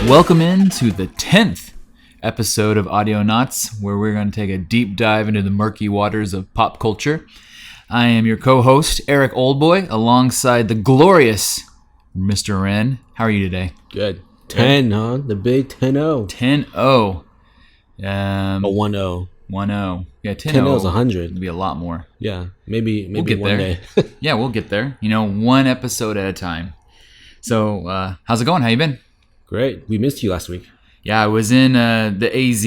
Welcome in to the 10th episode of Audionots, where we're going to take a deep dive into the murky waters of pop culture. I am your co-host, Eric Oldboy, alongside the glorious Mr. Wren. How are you today? Good. 10, huh? The big 10-0. 10-0. A 1-0. 1-0. Yeah, 10-0 is 100. It'd be a lot more. Yeah, maybe we'll get one there. day. Yeah, we'll get there. You know, one episode at a time. So, how's it going? How you been? Great. We missed you last week. Yeah, I was in the AZ,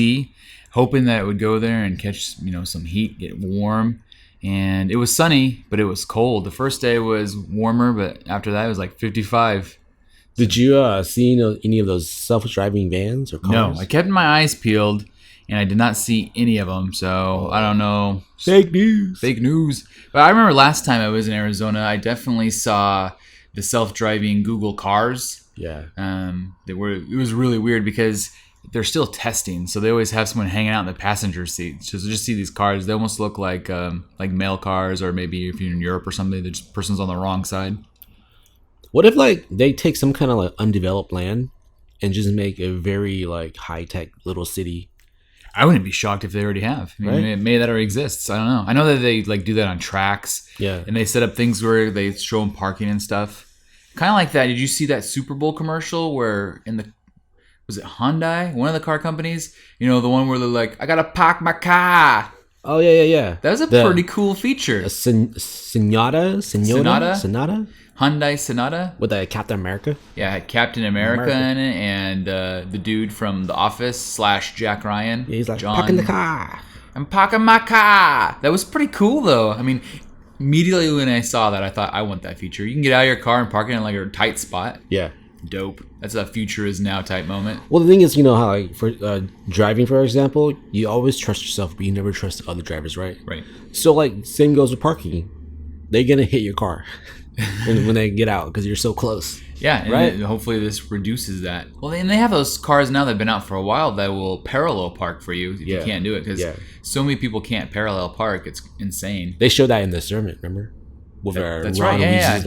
hoping that it would go there and catch, some heat, get warm. And it was sunny, but it was cold. The first day was warmer, but after that it was like 55. Did you see any of those self-driving vans or cars? No, I kept my eyes peeled, and I did not see any of them. So I don't know. Fake news. Fake news. But I remember last time I was in Arizona, I definitely saw the self-driving Google cars. Yeah. It was really weird because they're still testing, so they always have someone hanging out in the passenger seat. So just see these cars; they almost look like mail cars, or maybe if you're in Europe or something, the person's on the wrong side. What if they take some kind of undeveloped land and just make a very high tech little city? I wouldn't be shocked if they already have. I mean, right? Maybe that already exists. I don't know. I know that they do that on tracks. Yeah. And they set up things where they show them parking and stuff. Kind of like that. Did you see that Super Bowl commercial where was it Hyundai, one of the car companies? The one where they're like, I gotta park my car. Oh yeah. That was a pretty cool feature. A Sonata. Hyundai Sonata with Captain America. Yeah, it had Captain America in it, and the dude from The Office / Jack Ryan. Yeah, he's like, John, parking the car. I'm parking my car. That was pretty cool, though. I mean, immediately when I saw that, I thought, I want that feature. You can get out of your car and park it in a tight spot. Yeah. Dope. That's a future is now type moment. Well, the thing is, how for driving, for example, you always trust yourself, but you never trust other drivers, right? Right. So same goes with parking. They're gonna hit your car when they get out because you're so close. Yeah, and right. Hopefully this reduces that. Well, and they have those cars now that have been out for a while that will parallel park for you if you can't do it, because so many people can't parallel park. It's insane. They showed that in the sermon, remember? That's right. Yeah.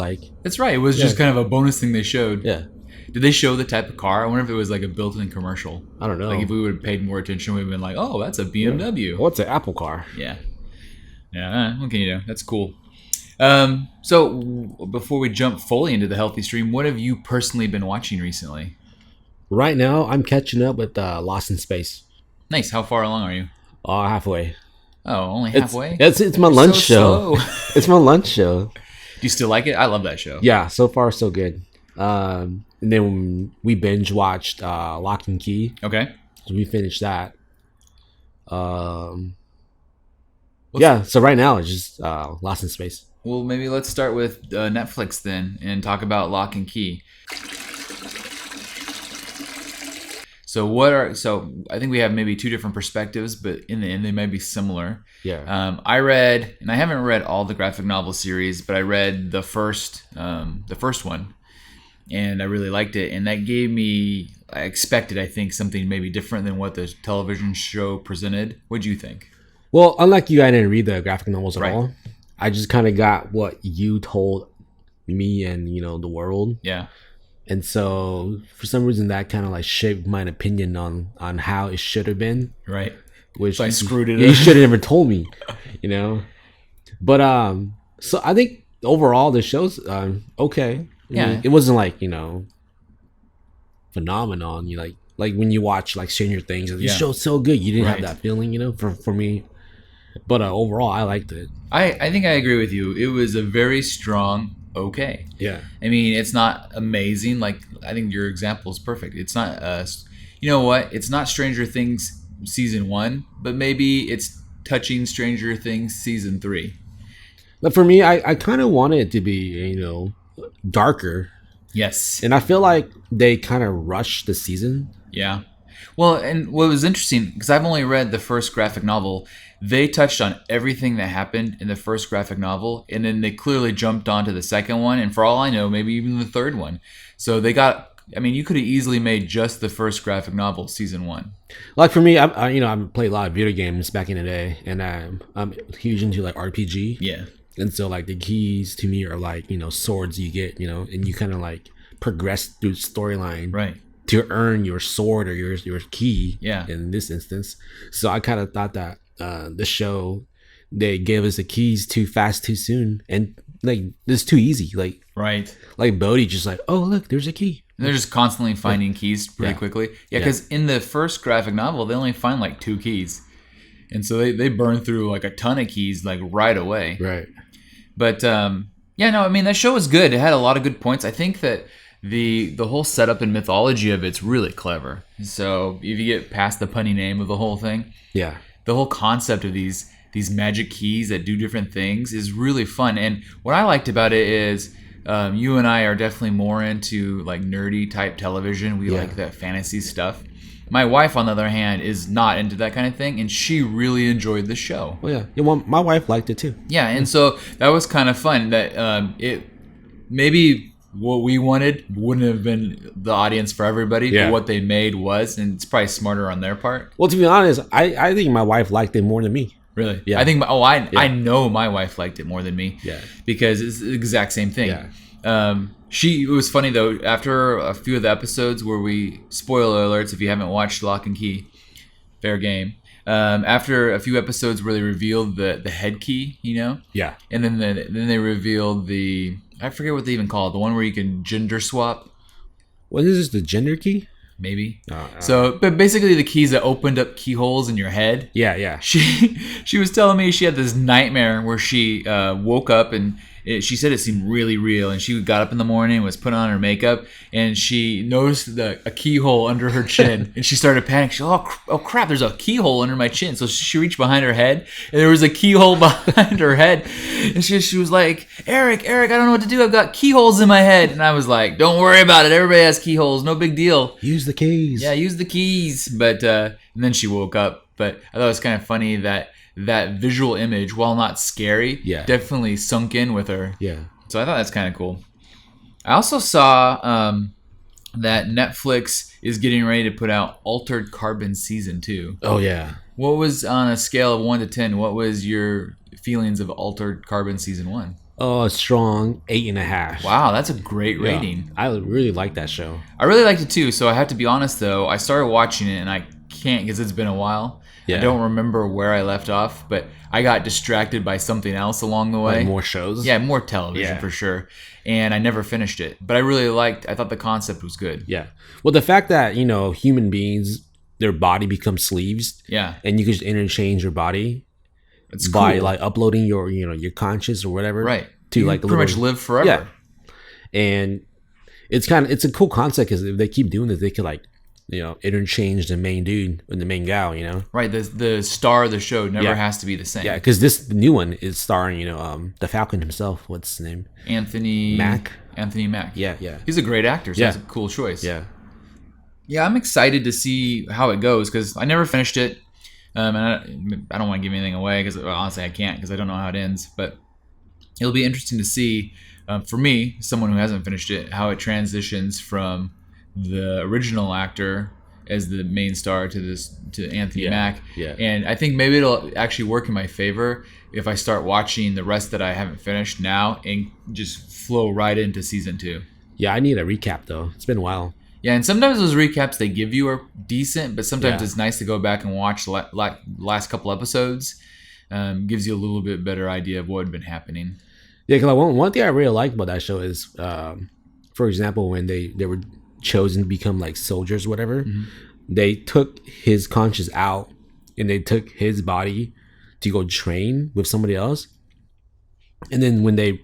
That's right. It was just kind of a bonus thing they showed. Yeah. Did they show the type of car? I wonder if it was a built-in commercial. I don't know. If we would have paid more attention, we'd have been like, oh, that's a BMW. Yeah. What's an Apple car? Yeah. Yeah, what can you do? That's cool. So before we jump fully into the healthy stream, what have you personally been watching recently? Right now, I'm catching up with Lost in Space. Nice. How far along are you? Halfway. Oh, only halfway? It's my lunch show. It's my lunch show. Do you still like it? I love that show. Yeah, so far so good. And then we binge watched Lock and Key. Okay. So we finished that. So right now it's just Lost in Space. Well, maybe let's start with Netflix then and talk about Lock and Key. So I think we have maybe two different perspectives, but in the end they might be similar. Yeah. I read, and I haven't read all the graphic novel series, but I read the first one, and I really liked it, and that gave me, I expected, I think, something maybe different than what the television show presented. What'd you think? Well, unlike you, I didn't read the graphic novels at Right. all. I just kind of got what you told me and the world. Yeah. And so for some reason that kind of shaped my opinion on how it should have been. Right. Which So I screwed it you up. should have never told me, But so I think overall the show's okay. Yeah. I mean, it wasn't phenomenon. You like when you watch Stranger Things, the show's so good. You didn't have that feeling, for me. But overall, I liked it. I think I agree with you. It was a very strong okay. Yeah. I mean, it's not amazing. I think your example is perfect. It's not, you know what? It's not Stranger Things season 1, but maybe it's touching Stranger Things season 3. But for me, I kind of wanted it to be, darker. Yes. And I feel like they kind of rushed the season. Yeah. Well, and what was interesting, because I've only read the first graphic novel, they touched on everything that happened in the first graphic novel, and then they clearly jumped onto the second one, and for all I know, maybe even the third one. So they got, you could have easily made just the first graphic novel season 1. For me, I played a lot of video games back in the day, and I'm huge into RPG. Yeah. And so like the keys to me are like, swords you get, and you kind of like progress through storyline Right. to earn your sword or your key. Yeah. In this instance. So I kind of thought that the show, they gave us the keys too fast, too soon. And like, it's too easy. Like, right. Like Bodhi just like, oh, look, there's a key. And they're just constantly finding keys pretty quickly. Yeah, because in the first graphic novel, they only find like 2 keys. And so they burn through like a ton of keys like right away. Right. But that show was good. It had a lot of good points. I think that the whole setup and mythology of it's really clever. So if you get past the punny name of the whole thing, yeah, the whole concept of these magic keys that do different things is really fun. And what I liked about it is you and I are definitely more into like nerdy type television. We like that fantasy stuff. My wife, on the other hand, is not into that kind of thing, and she really enjoyed the show. Oh, yeah. Well, my wife liked it too. Yeah, and so that was kind of fun. That it maybe what we wanted wouldn't have been the audience for everybody, but what they made was, and it's probably smarter on their part. Well, to be honest, I think my wife liked it more than me. Really? Yeah. I think. I know my wife liked it more than me. Yeah. Because it's the exact same thing. Yeah. It was funny though, after a few of the episodes where spoiler alerts if you haven't watched Lock and Key, fair game. After a few episodes where they revealed the head key, Yeah. And then they revealed I forget what they even call it, the one where you can gender swap. What is this, the gender key? Maybe. But basically the keys that opened up keyholes in your head. Yeah. She was telling me she had this nightmare where she woke up and she said it seemed really real, and she got up in the morning, was putting on her makeup, and she noticed a keyhole under her chin, and she started panicking. She said, oh crap, there's a keyhole under my chin. So she reached behind her head, and there was a keyhole behind her head, and she was like, Eric, I don't know what to do. I've got keyholes in my head. And I was like, don't worry about it. Everybody has keyholes. No big deal. Use the keys. Yeah, use the keys. But and then she woke up. But I thought it was kind of funny that visual image, while not scary, definitely sunk in with her. Yeah. So I thought that's kind of cool. I also saw that Netflix is getting ready to put out Altered Carbon Season 2. Oh, yeah. What was, on a scale of 1 to 10, what was your feelings of Altered Carbon Season 1? Oh, a strong 8.5. Wow, that's a great rating. I really like that show. I really liked it too. So I have to be honest though, I started watching it and I can't because it's been a while. Yeah. I don't remember where I left off, but I got distracted by something else along the way. Like more shows? Yeah, more television for sure. And I never finished it. But I thought the concept was good. Yeah. Well, the fact that, human beings, their body becomes sleeves. Yeah. And you can just interchange your body. It's by cool. Like uploading your, your conscious or whatever. Right. To you like pretty much live forever. Yeah. And it's a cool concept because if they keep doing this, they could like, interchange the main dude and the main gal, Right. The star of the show never has to be the same. Yeah, because this new one is starring, the Falcon himself. What's his name? Anthony Mack. Yeah. He's a great actor, so that's a cool choice. Yeah. Yeah, I'm excited to see how it goes because I never finished it. And I don't want to give anything away because honestly I can't because I don't know how it ends. But it'll be interesting to see, for me, someone who hasn't finished it, how it transitions from the original actor as the main star to Anthony Mack. Yeah. And I think maybe it'll actually work in my favor if I start watching the rest that I haven't finished now and just flow right into season 2. Yeah, I need a recap though. It's been a while. Yeah, and sometimes those recaps they give you are decent, but sometimes it's nice to go back and watch the last couple episodes. Gives you a little bit better idea of what had been happening. Yeah, because one thing I really like about that show is, for example, when they were chosen to become like soldiers or whatever, they took his conscience out and they took his body to go train with somebody else. And then when they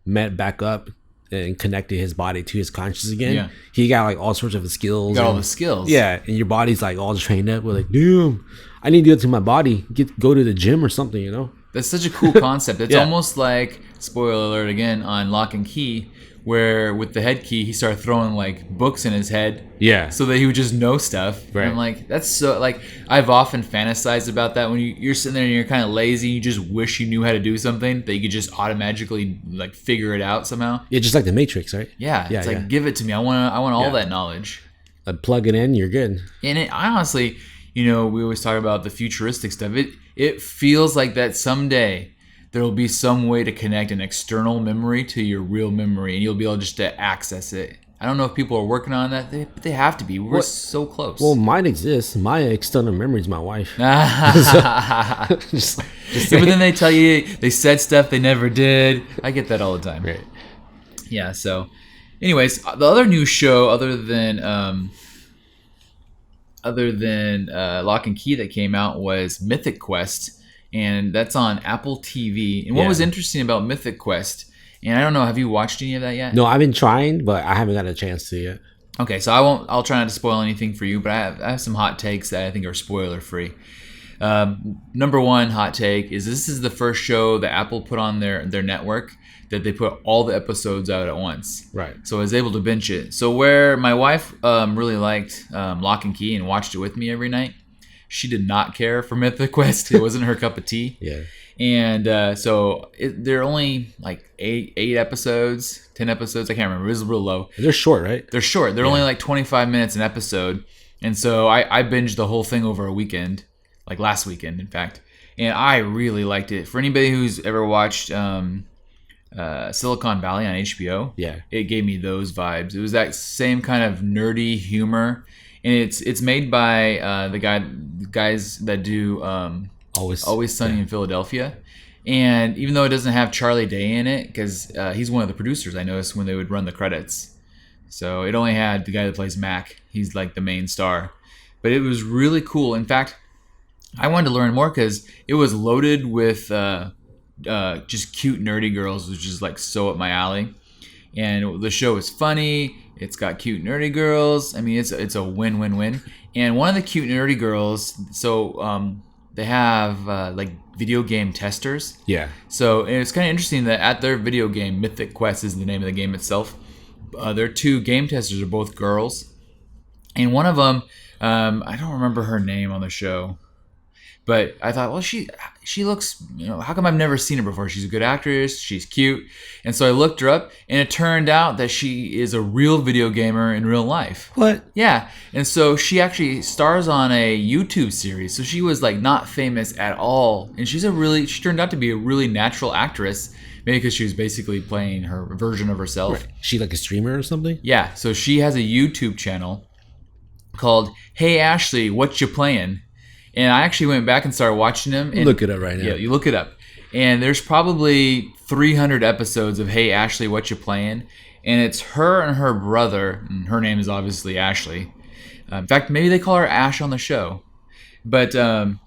met back up and connected his body to his conscience again, he got like all sorts of skills. Got all the skills. Yeah, and your body's like all trained up. We're like, damn, I need to do it to my body. Go to the gym or something, That's such a cool concept. It's almost like, spoiler alert again, on Lock and Key, where with the head key, he started throwing like books in his head. Yeah. So that he would just know stuff. Right. And I'm like, that's so, like, I've often fantasized about that when you're sitting there and you're kind of lazy, you just wish you knew how to do something, that you could just automatically like figure it out somehow. Yeah, just like the Matrix, right? Yeah. It's like, give it to me. I want all that knowledge. Plug it in, you're good. And I honestly, we always talk about the futuristic stuff. It feels like that someday there will be some way to connect an external memory to your real memory, and you'll be able just to access it. I don't know if people are working on that, but they have to be. We're so close. Well, mine exists. My external memory is my wife. Just but then they tell you they said stuff they never did. I get that all the time. Right. Yeah. So, anyways, the other new show, other than Lock and Key, that came out was Mythic Quest, and that's on Apple TV. And what was interesting about Mythic Quest, and I don't know, have you watched any of that yet? No, I've been trying, but I haven't got a chance to yet. Okay, so I'll try not to spoil anything for you, but I have some hot takes that I think are spoiler free. Number one hot take is this is the first show that Apple put on their network that they put all the episodes out at once. Right. So I was able to binge it. So where my wife really liked Lock and Key and watched it with me every night, she did not care for Mythic Quest. It wasn't her cup of tea. Yeah. And so they're only like 8 episodes, 10 episodes. I can't remember. It was real low. They're short, right? They're short. They're only like 25 minutes an episode. And so I binged the whole thing over a weekend, like last weekend, in fact. And I really liked it. For anybody who's ever watched Silicon Valley on HBO, it gave me those vibes. It was that same kind of nerdy humor. And it's made by the guys that do Always Sunny in Philadelphia. And even though it doesn't have Charlie Day in it, because he's one of the producers, I noticed when they would run the credits. So it only had the guy that plays Mac. He's like the main star. But it was really cool. In fact, I wanted to learn more because it was loaded with just cute, nerdy girls, which is like so up my alley. And the show is funny. It's got cute, nerdy girls. I mean, it's a win-win-win. And one of the cute, nerdy girls, so they have like video game testers. Yeah. So it's kind of interesting that at their video game, Mythic Quest is the name of the game itself. Their 2 game testers are both girls. And one of them, I don't remember her name on the show. But I thought, well, she looks, how come I've never seen her before? She's a good actress. She's cute. And so I looked her up, and it turned out that she is a real video gamer in real life. What? Yeah. And so she actually stars on a YouTube series. So she was like not famous at all. And she turned out to be a really natural actress, maybe because she was basically playing her version of herself. Right. She like a streamer or something? Yeah. So she has a YouTube channel called Hey Ashley, What You Playing? And I actually went back and started watching them. And look it up right now. Yeah, you look it up. And there's probably 300 episodes of Hey Ashley, What You Playing? And it's her and her brother. And her name is obviously Ashley. In fact, maybe they call her Ash on the show. But the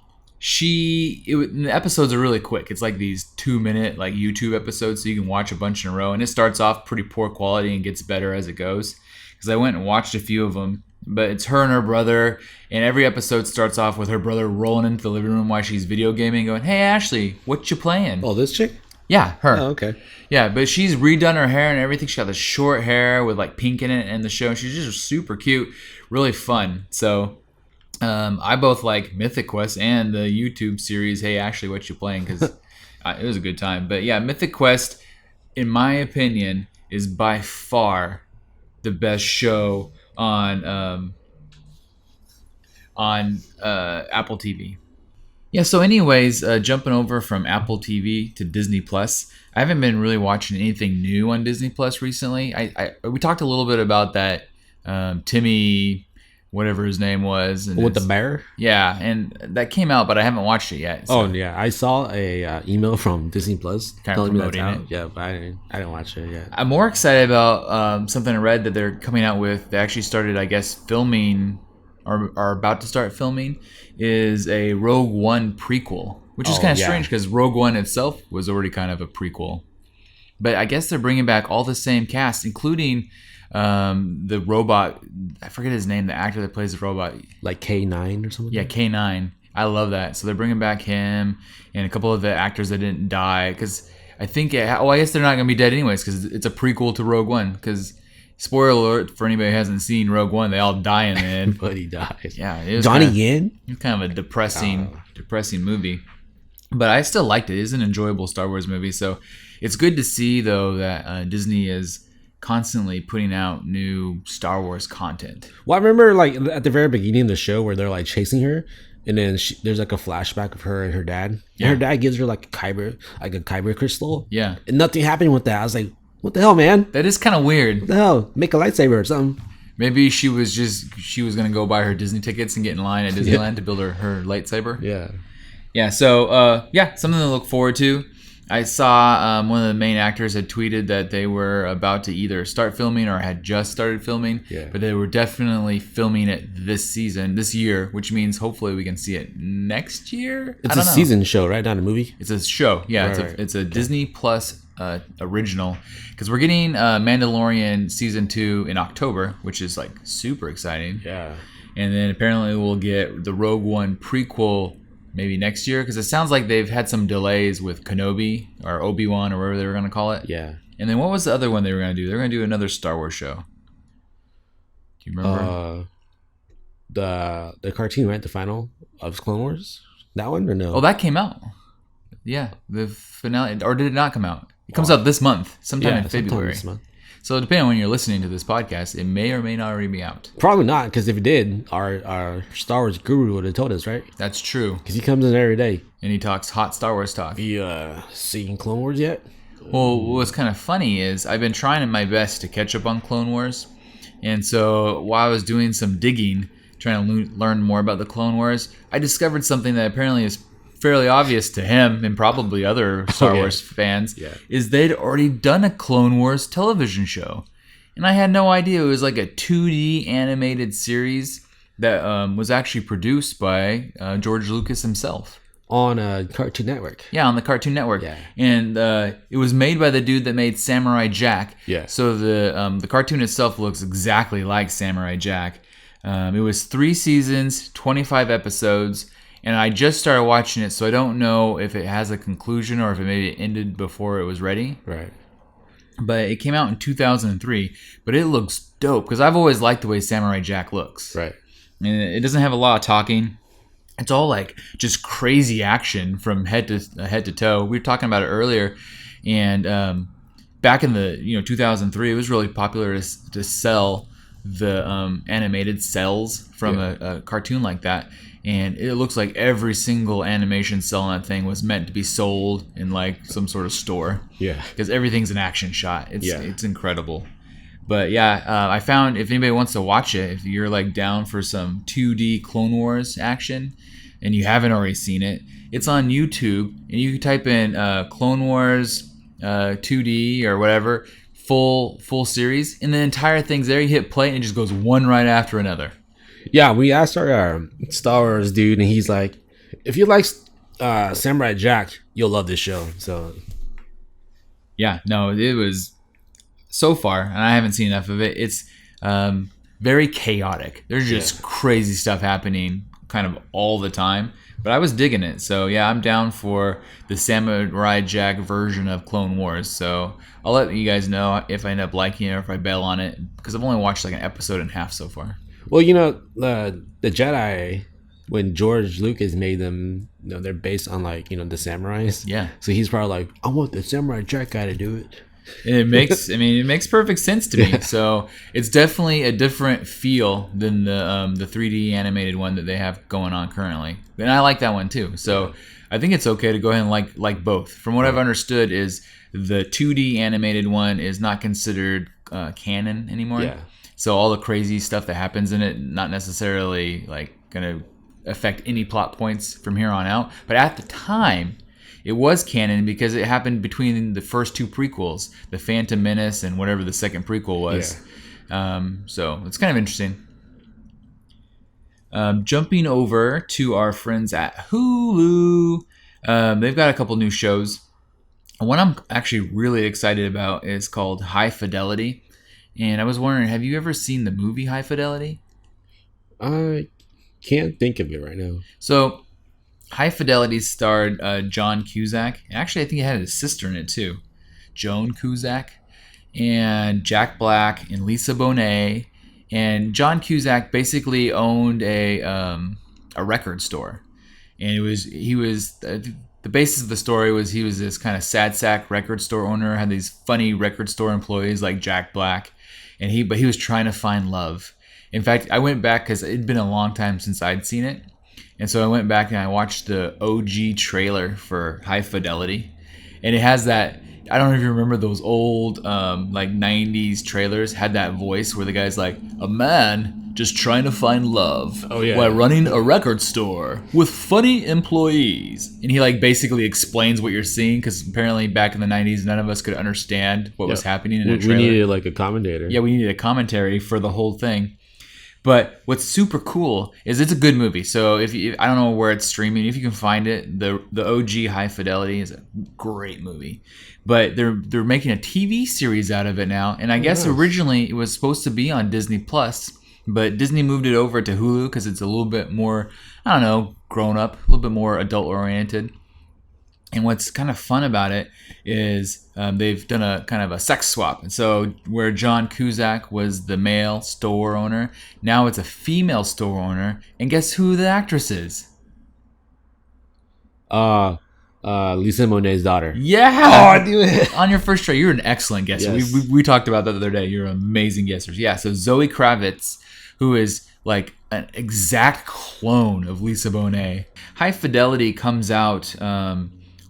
episodes are really quick. It's like these 2-minute like YouTube episodes, so you can watch a bunch in a row. And it starts off pretty poor quality and gets better as it goes. Because I went and watched a few of them. But it's her and her brother, and every episode starts off with her brother rolling into the living room while she's video gaming, going, "Hey Ashley, what you playing?" Oh, this chick? Yeah, her. Oh, okay. Yeah, but she's redone her hair and everything. She got the short hair with like pink in it in the show. She's just super cute, really fun. So I both like Mythic Quest and the YouTube series Hey Ashley, What You Playing? Because it was a good time. But yeah, Mythic Quest, in my opinion, is by far the best show on Apple TV. Yeah, so anyways, jumping over from Apple TV to Disney Plus, I haven't been really watching anything new on Disney Plus recently. We talked a little bit about that Timmy, whatever his name was, and with the bear. Yeah, and that came out, but I haven't watched it yet. So. Oh yeah, I saw a email from Disney Plus telling me that's out. Yeah, but I didn't watch it yet. I'm more excited about something I read that they're coming out with. They actually started, I guess, filming or are about to start filming. Is a Rogue One prequel, which is kind of strange because Rogue One itself was already kind of a prequel. But I guess they're bringing back all the same cast, including the robot. I forget his name. The actor that plays the robot, like K9 or something. Yeah, K9. I love that. So they're bringing back him and a couple of the actors that didn't die because I think. I guess they're not going to be dead anyways because it's a prequel to Rogue One. Because spoiler alert for anybody who hasn't seen Rogue One, they all die in the end. Everybody dies. Yeah, it was Johnny Yen. It's kind of a depressing movie. But I still liked it. It's an enjoyable Star Wars movie. So it's good to see though that Disney is constantly putting out new Star Wars content. Well, I remember like at the very beginning of the show where they're like chasing her, And then there's like a flashback of her and her dad. Yeah. And her dad gives her like a kyber crystal. Yeah. And nothing happened with that. I was like, what the hell, man? That is kind of weird. What the hell? Make a lightsaber or something. Maybe she was going to go buy her Disney tickets and get in line at Disneyland to build her lightsaber. Yeah. Yeah, so, something to look forward to. I saw one of the main actors had tweeted that they were about to either start filming or had just started filming. Yeah. But they were definitely filming it this year, which means hopefully we can see it next year. It's a season show, right? Not a movie? It's a show. Yeah, Right. It's a Disney Plus original. Because we're getting Mandalorian Season 2 in October, which is like super exciting. Yeah. And then apparently we'll get the Rogue One prequel maybe next year, because it sounds like they've had some delays with Kenobi or Obi-Wan or whatever they were going to call it. Yeah. And then what was the other one they were going to do? They were going to do another Star Wars show. Do you remember? The cartoon, right? The final of Clone Wars? That one or no? Oh, that came out. Yeah, the finale. Or did it not come out? It comes out this month, sometime in February. This month. So depending on when you're listening to this podcast, it may or may not already be out. Probably not, because if it did, our Star Wars guru would have told us, right? That's true. Because he comes in every day. And he talks hot Star Wars talk. Have you seen Clone Wars yet? Well, what's kind of funny is I've been trying my best to catch up on Clone Wars. And so while I was doing some digging, trying to learn more about the Clone Wars, I discovered something that apparently is fairly obvious to him and probably other Star Wars fans, is they'd already done a Clone Wars television show. And I had no idea. It was like a 2D animated series that was actually produced by George Lucas himself. On Cartoon Network. Yeah, on the Cartoon Network. Yeah. And it was made by the dude that made Samurai Jack. Yeah. So the cartoon itself looks exactly like Samurai Jack. It was 3 seasons, 25 episodes, and I just started watching it, so I don't know if it has a conclusion or if it maybe ended before it was ready. Right. But it came out in 2003, but it looks dope because I've always liked the way Samurai Jack looks. Right. And it doesn't have a lot of talking. It's all like just crazy action from head to toe. We were talking about it earlier, and back in the 2003, it was really popular to sell the animated cells from a cartoon like that. And it looks like every single animation cell on that thing was meant to be sold in like some sort of store. Yeah. Because everything's an action shot. It's incredible. But yeah, I found if anybody wants to watch it, if you're like down for some 2D Clone Wars action and you haven't already seen it, it's on YouTube, and you can type in Clone Wars 2D or whatever, full series, and the entire thing's there. You hit play and it just goes one right after another. Yeah, we asked our Star Wars dude, and he's like, if you like Samurai Jack, you'll love this show. So yeah, no, it was so far, and I haven't seen enough of it. It's very chaotic. There's just crazy stuff happening kind of all the time, but I was digging it. So yeah, I'm down for the Samurai Jack version of Clone Wars. So I'll let you guys know if I end up liking it or if I bail on it, because I've only watched like an episode and a half so far. Well, the Jedi, when George Lucas made them, they're based on like, the samurais. Yeah. So he's probably like, I want the Samurai Jack guy to do it. And it makes perfect sense to me. So it's definitely a different feel than the 3D animated one that they have going on currently. And I like that one too. So I think it's okay to go ahead and like both. From what I've understood is the 2D animated one is not considered canon anymore. Yeah. So all the crazy stuff that happens in it, not necessarily like gonna affect any plot points from here on out. But at the time, it was canon because it happened between the first 2 prequels, The Phantom Menace and whatever the second prequel was. Yeah. So it's kind of interesting. Jumping over to our friends at Hulu, they've got a couple new shows. One I'm actually really excited about is called High Fidelity. And I was wondering, have you ever seen the movie High Fidelity? I can't think of it right now. So, High Fidelity starred John Cusack. And actually, I think he had his sister in it too, Joan Cusack, and Jack Black and Lisa Bonet. And John Cusack basically owned a record store, and the basis of the story was he was this kind of sad sack record store owner, had these funny record store employees like Jack Black, but he was trying to find love. In fact, I went back because it'd been a long time since I'd seen it, And so I went back and I watched the OG trailer for High Fidelity. And it has that, I don't know if you remember those old like 90s trailers had that voice where the guy's like, a man just trying to find love while running a record store with funny employees. And he like basically explains what you're seeing, because apparently back in the 90s none of us could understand what was happening in a trailer. We needed like a commentator. Yeah, we needed a commentary for the whole thing. But what's super cool is it's a good movie. So if you, I don't know where it's streaming, if you can find it, the OG High Fidelity is a great movie. But they're making a TV series out of it now, and I guess originally it was supposed to be on Disney Plus, but Disney moved it over to Hulu because it's a little bit more, I don't know, grown up, a little bit more adult oriented. And what's kind of fun about it is they've done a kind of a sex swap. And so where John Cusack was the male store owner, now it's a female store owner. And guess who the actress is? Lisa Monet's daughter. Yeah. Oh, I knew it. On your first try, you're an excellent guesser. Yes. We talked about that the other day. You're amazing guessers. Yeah, so Zoe Kravitz, who is like an exact clone of Lisa Bonet. High Fidelity comes out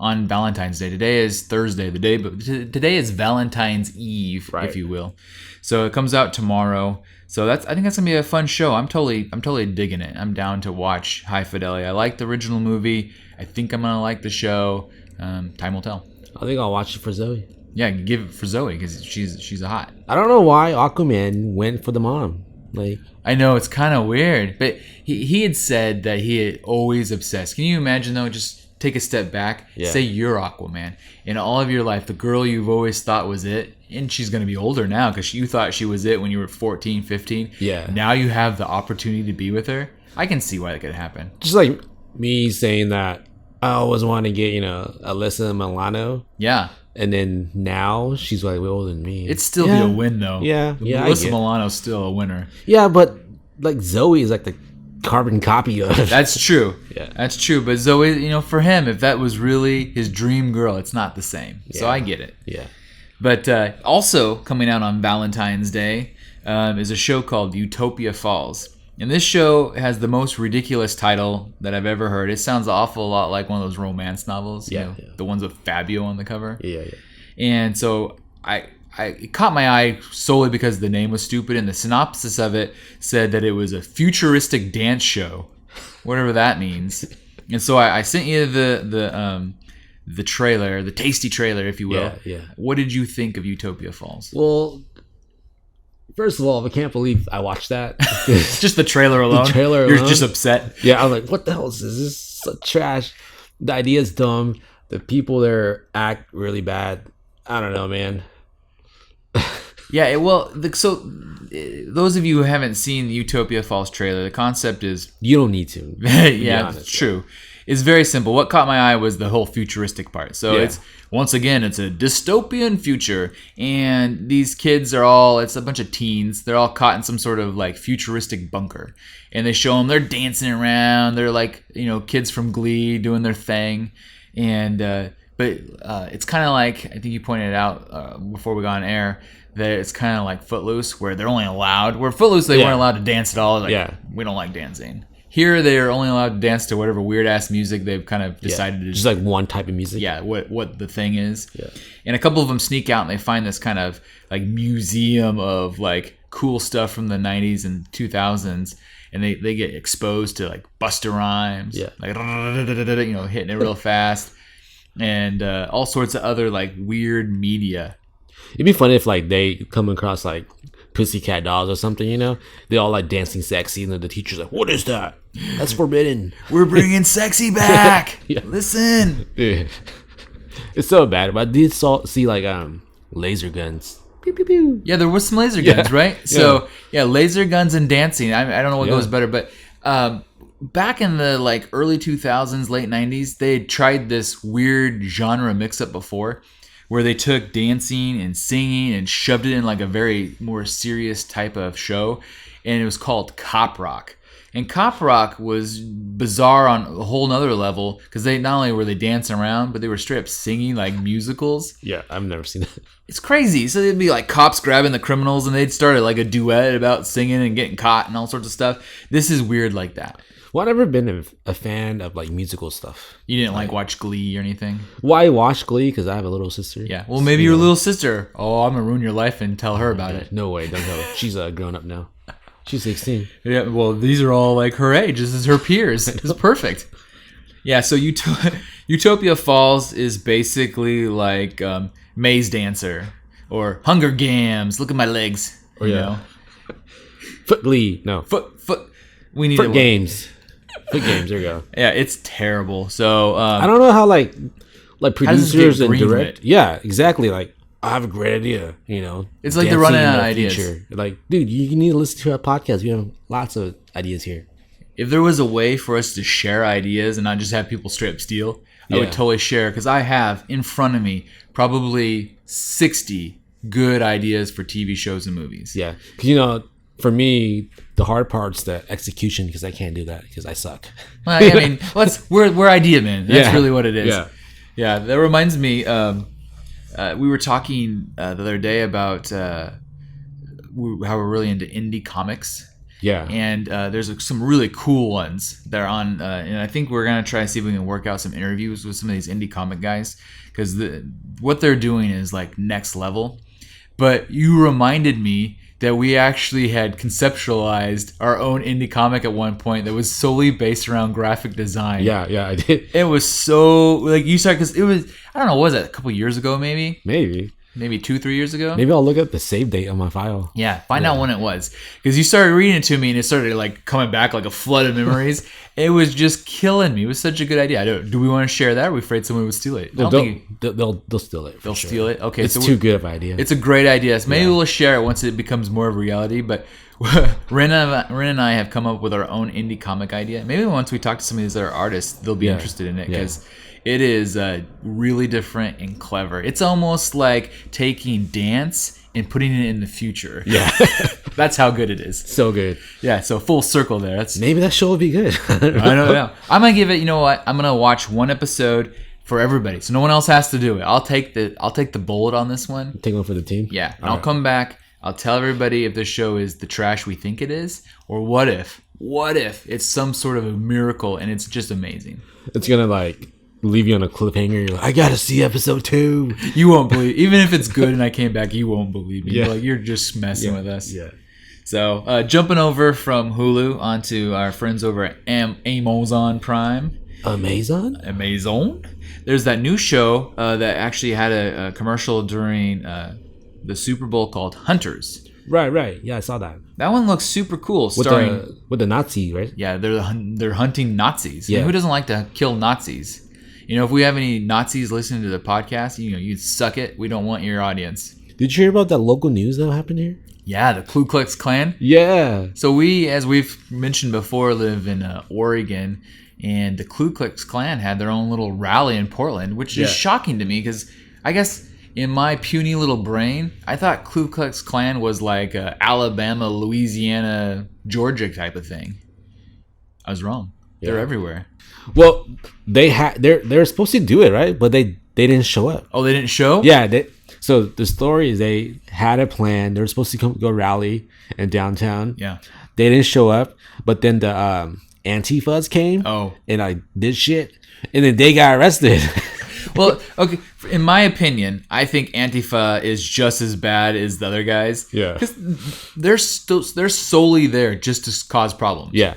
on Valentine's Day. Today is Thursday, but today is Valentine's Eve, if you will. So it comes out tomorrow. So I think that's gonna be a fun show. I'm totally digging it. I'm down to watch High Fidelity. I like the original movie. I think I'm gonna like the show. Time will tell. I think I'll watch it for Zoe. Yeah, give it for Zoe because she's a hot. I don't know why Aquaman went for the mom. Like, I know it's kind of weird, but he had said that he had always obsessed. Can you imagine though? Just take a step back. Yeah. Say you're Aquaman. In all of your life, the girl you've always thought was it, and she's going to be older now because you thought she was it when you were 14, 15. Yeah. Now you have the opportunity to be with her. I can see why that could happen. just like me saying that I always want to get, Alyssa Milano. Yeah. And then now she's like way older than me. It'd still be a win though. Yeah. Yeah. Alyssa Milano's still a winner. Yeah, but like Zoe is like the carbon copy of. That's true. Yeah. That's true. But Zoe, for him, if that was really his dream girl, it's not the same. So I get it. Yeah. But also coming out on Valentine's Day is a show called Utopia Falls. And this show has the most ridiculous title that I've ever heard. It sounds an awful lot like one of those romance novels. The ones with Fabio on the cover. Yeah. And so it caught my eye solely because the name was stupid, and the synopsis of it said that it was a futuristic dance show, whatever that means. And so I sent you the trailer, the tasty trailer, if you will. Yeah. What did you think of Utopia Falls? Well, first of all, I can't believe I watched that. Just the trailer alone. You're just upset. Yeah, I was like, what the hell is this? This is so trash. The idea is dumb. The people there act really bad. I don't know, man. Yeah, those of you who haven't seen the Utopia Falls trailer, the concept is... You don't need to. Yeah, it's true. It's very simple. What caught my eye was the whole futuristic part. So it's a dystopian future, and these kids are it's a bunch of teens. They're all caught in some sort of like futuristic bunker, and they show them they're dancing around. They're like, kids from Glee doing their thing, and but it's kind of like, I think you pointed out before we got on air, that it's kind of like Footloose, where they're only allowed. Where Footloose, they weren't allowed to dance at all. Like, we don't like dancing. Here, they're only allowed to dance to whatever weird ass music they've kind of decided to. Just like one type of music. Yeah, what the thing is. Yeah. And a couple of them sneak out and they find this kind of like museum of like cool stuff from the 90s and 2000s, and they get exposed to like Busta Rhymes. Yeah. Like hitting it real fast, and all sorts of other like weird media. It'd be funny if like they come across like Pussycat Dolls or something, They all like dancing sexy, and then the teacher's like, "What is that? That's forbidden. We're bringing sexy back. Listen." Yeah. It's so bad. But I did see like laser guns. Pew, pew, pew. Yeah, there was some laser guns, right? So laser guns and dancing. I don't know what goes better, but back in the like early 2000s, late 90s, they had tried this weird genre mix-up before, where they took dancing and singing and shoved it in like a very more serious type of show, and it was called Cop Rock. And Cop Rock was bizarre on a whole nother level, because they not only were they dancing around, but they were straight up singing like musicals. Yeah, I've never seen that. It's crazy. So they'd be like cops grabbing the criminals, and they'd start like a duet about singing and getting caught and all sorts of stuff. This is weird like that. Well, I've never been a fan of like musical stuff. You didn't like watch Glee or anything? Well, I watch Glee because I have a little sister. Yeah. Well, maybe your little sister. Oh, I'm gonna ruin your life and tell her about it. No way, don't tell her. She's grown up now. She's 16. Yeah. Well, these are all like her age. This is her peers. It's perfect. Yeah. So Utopia Falls is basically like Maze Dancer or Hunger Games. Look at my legs. Oh, you yeah. know? Foot Glee. No. Foot. We need Foot Games. Foot Games. There you go. Yeah, it's terrible. So I don't know how like producers and greenlit? direct. Yeah, exactly. Like I have a great idea. You know, It's like they're running out of ideas. Like, dude, you need to listen to our podcast. We have lots of ideas here. If there was a way for us to share ideas and not just have people straight up steal, I would totally share, because I have in front of me probably 60 good ideas for TV shows and movies. Yeah, because for me, the hard part's the execution, because I can't do that because I suck. Well, I mean, we're idea men. That's really what it is. Yeah. That reminds me. We were talking the other day about how we're really into indie comics. Yeah. And there's some really cool ones that are on, and I think we're gonna try to see if we can work out some interviews with some of these indie comic guys, because what they're doing is like next level. But you reminded me that we actually had conceptualized our own indie comic at one point that was solely based around graphic design. Yeah, I did. It was so like you said, because it was, I don't know, what was that, a couple years ago maybe 2-3 years ago. Maybe I'll look up the save date on my file. Yeah, find out when it was, because you started reading it to me and it started like coming back like a flood of memories. It was just killing me. It was such a good idea. Do we want to share that? Or are we afraid someone would steal it? They'll steal it. They'll steal it. Okay, it's too good of an idea. It's a great idea. So maybe we'll share it once it becomes more of a reality. But Ren and I have come up with our own indie comic idea. Maybe once we talk to some of these other artists, they'll be interested in it, because it is really different and clever. It's almost like taking dance and putting it in the future. Yeah. That's how good it is. So good. Yeah, so full circle there. Maybe that show will be good. I don't know. I'm going to give it, you know what? I'm going to watch one episode for everybody, so no one else has to do it. I'll take the bullet on this one. Take one for the team? Yeah, and I'll come back. I'll tell everybody if this show is the trash we think it is, or what if it's some sort of a miracle and it's just amazing. It's going to like leave you on a cliffhanger. You're like, I gotta see episode 2. You won't believe, even if it's good and I came back, you won't believe me. Yeah. You're just messing with us. Yeah. So jumping over from Hulu onto our friends over at Amazon Prime. Amazon. There's that new show that actually had a commercial during the Super Bowl called Hunters. Right. Yeah, I saw that. That one looks super cool. Starring with the Nazi, right? Yeah, they're hunting Nazis. Yeah. And who doesn't like to kill Nazis? If we have any Nazis listening to the podcast, you suck it. We don't want your audience. Did you hear about that local news that happened here? Yeah, the Ku Klux Klan. Yeah. So we, as we've mentioned before, live in Oregon, and the Ku Klux Klan had their own little rally in Portland, which is shocking to me, because I guess in my puny little brain, I thought Ku Klux Klan was like a Alabama, Louisiana, Georgia type of thing. I was wrong. They're everywhere. Well, they're supposed to do it, right? But they didn't show up. Oh, they didn't show? Yeah. So the story is they had a plan. They were supposed to go rally in downtown. Yeah. They didn't show up, but then the Antifas came. Oh. And I did shit, and then they got arrested. Well, okay. In my opinion, I think Antifa is just as bad as the other guys. Yeah. Because they're solely there just to cause problems. Yeah.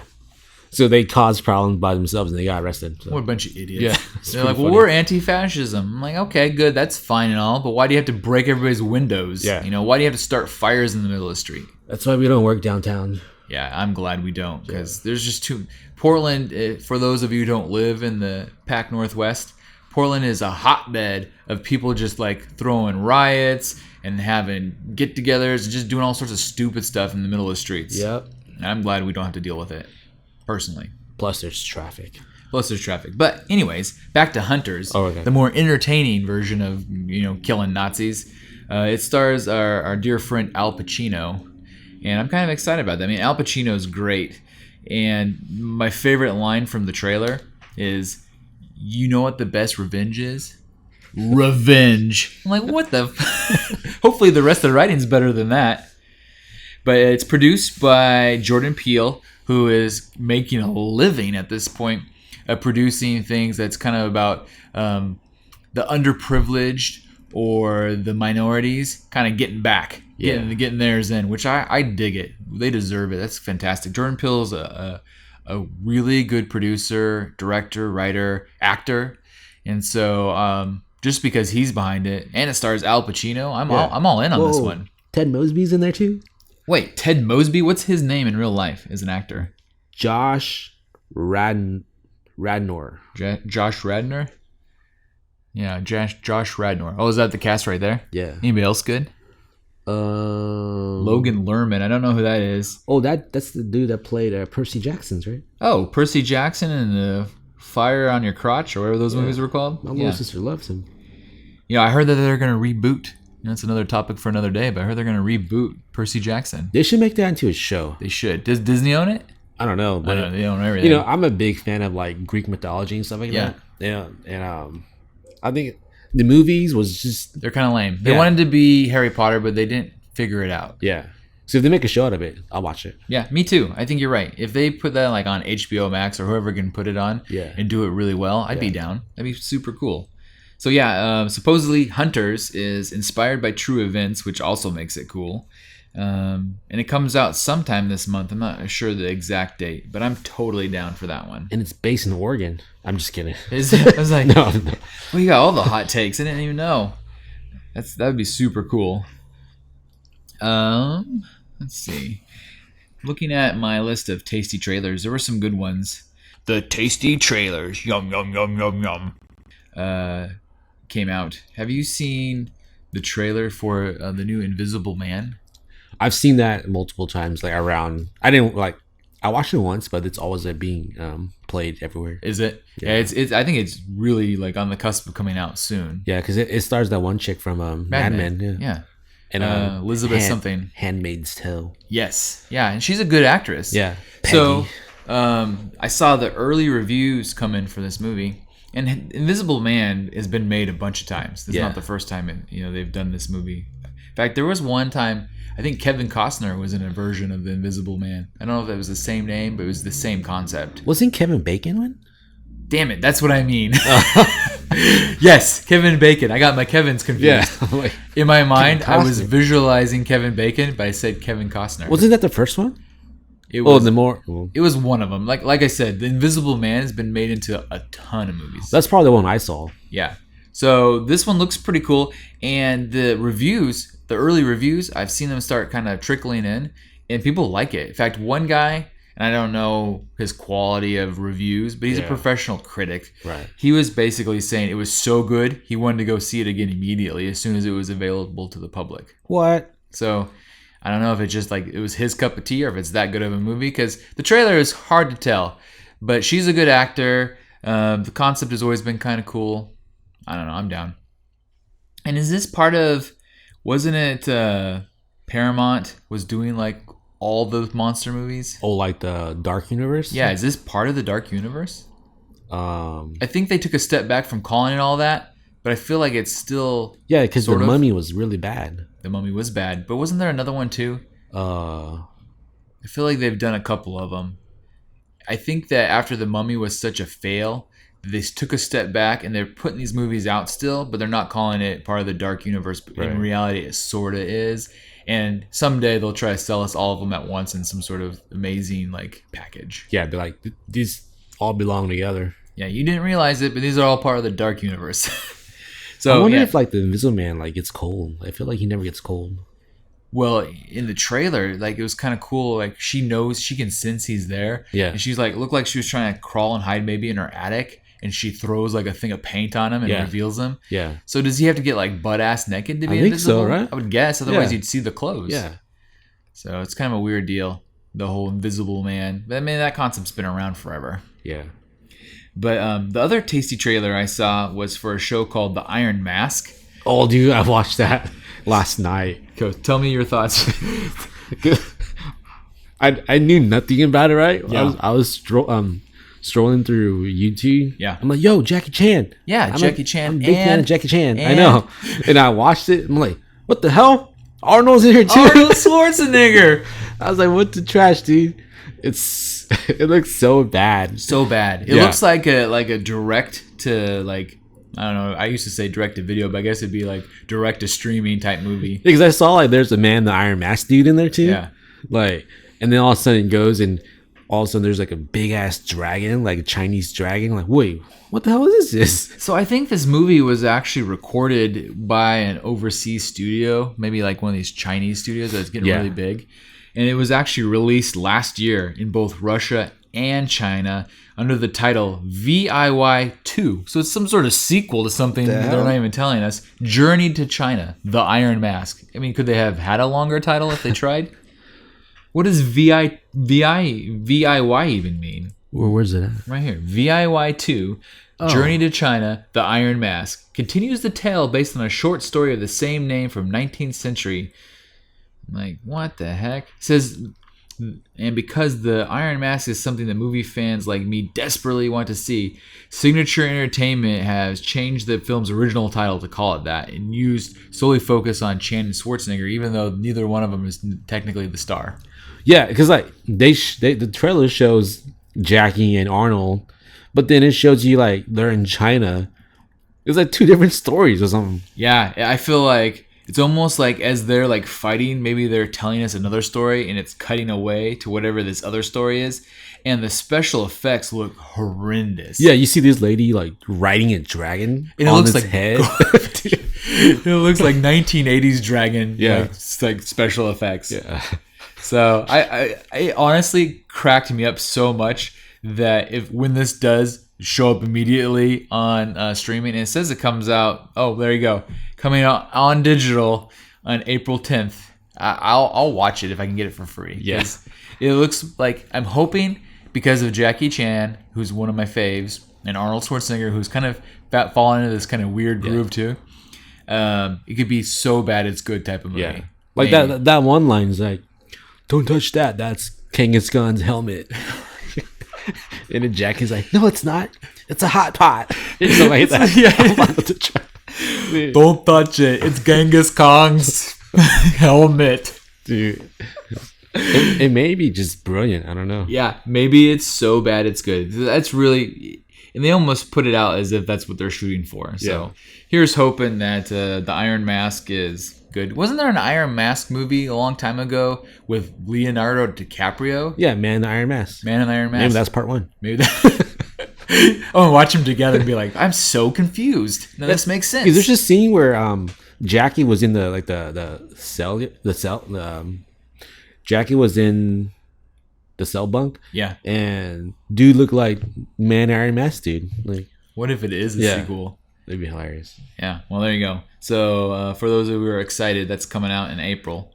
So they caused problems by themselves and they got arrested. So. What a bunch of idiots. Yeah. They're like, well, we're anti-fascism. I'm like, okay, good. That's fine and all. But why do you have to break everybody's windows? Yeah. Why do you have to start fires in the middle of the street? That's why we don't work downtown. Yeah, I'm glad we don't, because there's just too... Portland, for those of you who don't live in the Pac Northwest, Portland is a hotbed of people just like throwing riots and having get-togethers and just doing all sorts of stupid stuff in the middle of the streets. Yep. And I'm glad we don't have to deal with it. Personally. Plus there's traffic. But anyways, back to Hunters. Oh, okay. The more entertaining version of, killing Nazis. It stars our dear friend Al Pacino. And I'm kind of excited about that. I mean, Al Pacino's great. And my favorite line from the trailer is, you know what the best revenge is? Revenge. I'm like, what the... Hopefully the rest of the writing's better than that. But it's produced by Jordan Peele, who is making a living at this point of producing things that's kind of about the underprivileged or the minorities kind of getting back, getting theirs in, which I dig it. They deserve it. That's fantastic. Jordan Peele's a really good producer, director, writer, actor, and so just because he's behind it and it stars Al Pacino, I'm all in on this one. Ted Mosby's in there too. Wait, Ted Mosby? What's his name in real life as an actor? Josh Radnor. Josh Radnor? Yeah, Josh Radnor. Oh, is that the cast right there? Yeah. Anybody else good? Logan Lerman. I don't know who that is. Oh, that's the dude that played Percy Jackson's, right? Oh, Percy Jackson and the Fire on Your Crotch, or whatever those movies were called. My little sister loves him. Yeah, I heard that they're going to reboot. That's another topic for another day, but I heard they're going to reboot Percy Jackson. They should make that into a show. They should. Does Disney own it? I don't know, but they own everything. I'm a big fan of like Greek mythology and stuff like that. Yeah, and I think the movies was just they're kind of lame. They wanted to be Harry Potter, but they didn't figure it out. Yeah. So if they make a show out of it, I'll watch it. Yeah, me too. I think you're right. If they put that like on HBO Max or whoever can put it on and do it really well, I'd be down. That'd be super cool. So supposedly Hunters is inspired by true events, which also makes it cool. And it comes out sometime this month. I'm not sure the exact date, but I'm totally down for that one. And it's based in Oregon. I'm just kidding. Is it? I was like, no. Well, you got all the hot takes. I didn't even know. That would be super cool. Let's see. Looking at my list of tasty trailers, there were some good ones. The tasty trailers, yum yum yum yum yum, came out. Have you seen the trailer for the new Invisible Man? I've seen that multiple times, like around. I watched it once, but it's always being played everywhere. Is it? Yeah, it's. I think it's really like on the cusp of coming out soon. Yeah, because it stars that one chick from Mad Men. Yeah. And Elizabeth something. Handmaid's Tale. Yes. Yeah, and she's a good actress. Yeah. Peggy. So I saw the early reviews come in for this movie. And Invisible Man has been made a bunch of times. This is not the first time they've done this movie. In fact, there was one time, I think Kevin Costner was in a version of The Invisible Man. I don't know if it was the same name, but it was the same concept. Wasn't Kevin Bacon one? Damn it, that's what I mean. Yes, Kevin Bacon. I got my Kevins confused. Yeah. In my mind, I was visualizing Kevin Bacon, but I said Kevin Costner. Wasn't that the first one? It was one of them. Like I said, The Invisible Man has been made into a ton of movies. That's probably the one I saw. Yeah. So this one looks pretty cool, and the reviews, the early reviews, I've seen them start kind of trickling in, and people like it. In fact, one guy, and I don't know his quality of reviews, but he's a professional critic. Right. He was basically saying it was so good, he wanted to go see it again immediately as soon as it was available to the public. What? So I don't know if it's just like it was his cup of tea or if it's that good of a movie, because the trailer is hard to tell. But she's a good actor. The concept has always been kind of cool. I don't know. I'm down. And is this part of... Wasn't it Paramount was doing like all the monster movies? Oh, like the Dark Universe? Yeah. Is this part of the Dark Universe? I think they took a step back from calling it all that, but I feel like it's still... Yeah, because The Mummy was really bad. The Mummy was bad. But wasn't there another one too? I feel like they've done a couple of them. I think that after The Mummy was such a fail, they took a step back and they're putting these movies out still, but they're not calling it part of the Dark Universe. But in reality, it sort of is. And someday they'll try to sell us all of them at once in some sort of amazing like package. Yeah, they're like, these all belong together. Yeah, you didn't realize it, but these are all part of the Dark Universe. So I wonder if like the Invisible Man like gets cold. I feel like he never gets cold. Well, in the trailer, like it was kind of cool. Like she knows, she can sense he's there. Yeah. And she's like, looked like she was trying to crawl and hide maybe in her attic. And she throws like a thing of paint on him and reveals him. Yeah. So does he have to get like butt ass naked to be invisible? Invisible? So, right? I would guess. Otherwise, you'd see the clothes. Yeah. So it's kind of a weird deal, the whole Invisible Man. But I mean, that concept's been around forever. Yeah. But the other tasty trailer I saw was for a show called The Iron Mask. Oh, dude, I watched that last night. Go, tell me your thoughts. I knew nothing about it, right? Yeah. I was strolling through YouTube. Yeah. I'm like, yo, Jackie Chan. Yeah, Jackie Chan. I'm a big fan of Jackie Chan. I know. And I watched it. I'm like, what the hell? Arnold's in here too. Arnold Schwarzenegger. I was like, what the trash, dude? It's It looks so bad. So bad. It looks like a direct to like, I don't know. I used to say direct to video, but I guess it'd be like direct to streaming type movie. Because I saw like there's a man, the Iron Mask dude in there too. Yeah. Like, and then all of a sudden it goes and all of a sudden there's like a big ass dragon, like a Chinese dragon. Like, wait, what the hell is this? So I think this movie was actually recorded by an overseas studio, maybe like one of these Chinese studios that's getting really big. And it was actually released last year in both Russia and China under the title VIY 2. So it's some sort of sequel to something that they're not even telling us. Journey to China, The Iron Mask. I mean, could they have had a longer title if they tried? What does VIY even mean? Where's it at? Right here. VIY 2, Journey to China, The Iron Mask. Continues the tale based on a short story of the same name from 19th century. I'm like, what the heck? It says, and because The Iron Mask is something that movie fans like me desperately want to see, Signature Entertainment has changed the film's original title to call it that and used solely focus on Chan and Schwarzenegger, even though neither one of them is technically the star. Yeah, because like the trailer shows Jackie and Arnold, but then it shows you like they're in China. It's like two different stories or something. Yeah, I feel like it's almost like as they're like fighting, maybe they're telling us another story and it's cutting away to whatever this other story is. And the special effects look horrendous. Yeah, you see this lady like riding a dragon and it on looks its like head. It looks like 1980s dragon. Yeah, like special effects. Yeah. So I honestly cracked me up so much that when this does show up immediately on streaming, and it says it comes out. Oh, there you go, coming out on digital on April 10th. I'll watch it if I can get it for free. Yes, it looks like I'm hoping because of Jackie Chan, who's one of my faves, and Arnold Schwarzenegger, who's kind of fallen into this kind of weird groove too. It could be so bad it's good type of movie. Yeah, like that one line is like, "Don't touch that. That's Genghis Khan's helmet." And then Jackie's like, "No, it's not. It's a hot pot." Something like that. Yeah. Don't touch it. It's Genghis Khan's helmet. Dude. It may be just brilliant. I don't know. Yeah, maybe it's so bad it's good. That's really... And they almost put it out as if that's what they're shooting for. So here's hoping that the Iron Mask is good. Wasn't there an Iron Mask movie a long time ago with Leonardo DiCaprio? Yeah, Man in the Iron Mask. Man in the Iron Mask. Maybe that's part one. Maybe that... I'm gonna watch them together and be like, I'm so confused. No, this makes sense. There's this scene where Jackie was in the cell. Jackie was in the cell bunk. Yeah. And dude looked like Man Iron Mask dude. Like, what if it is a sequel? It'd be hilarious. Yeah. Well, there you go. So for those of you who are excited, that's coming out in April.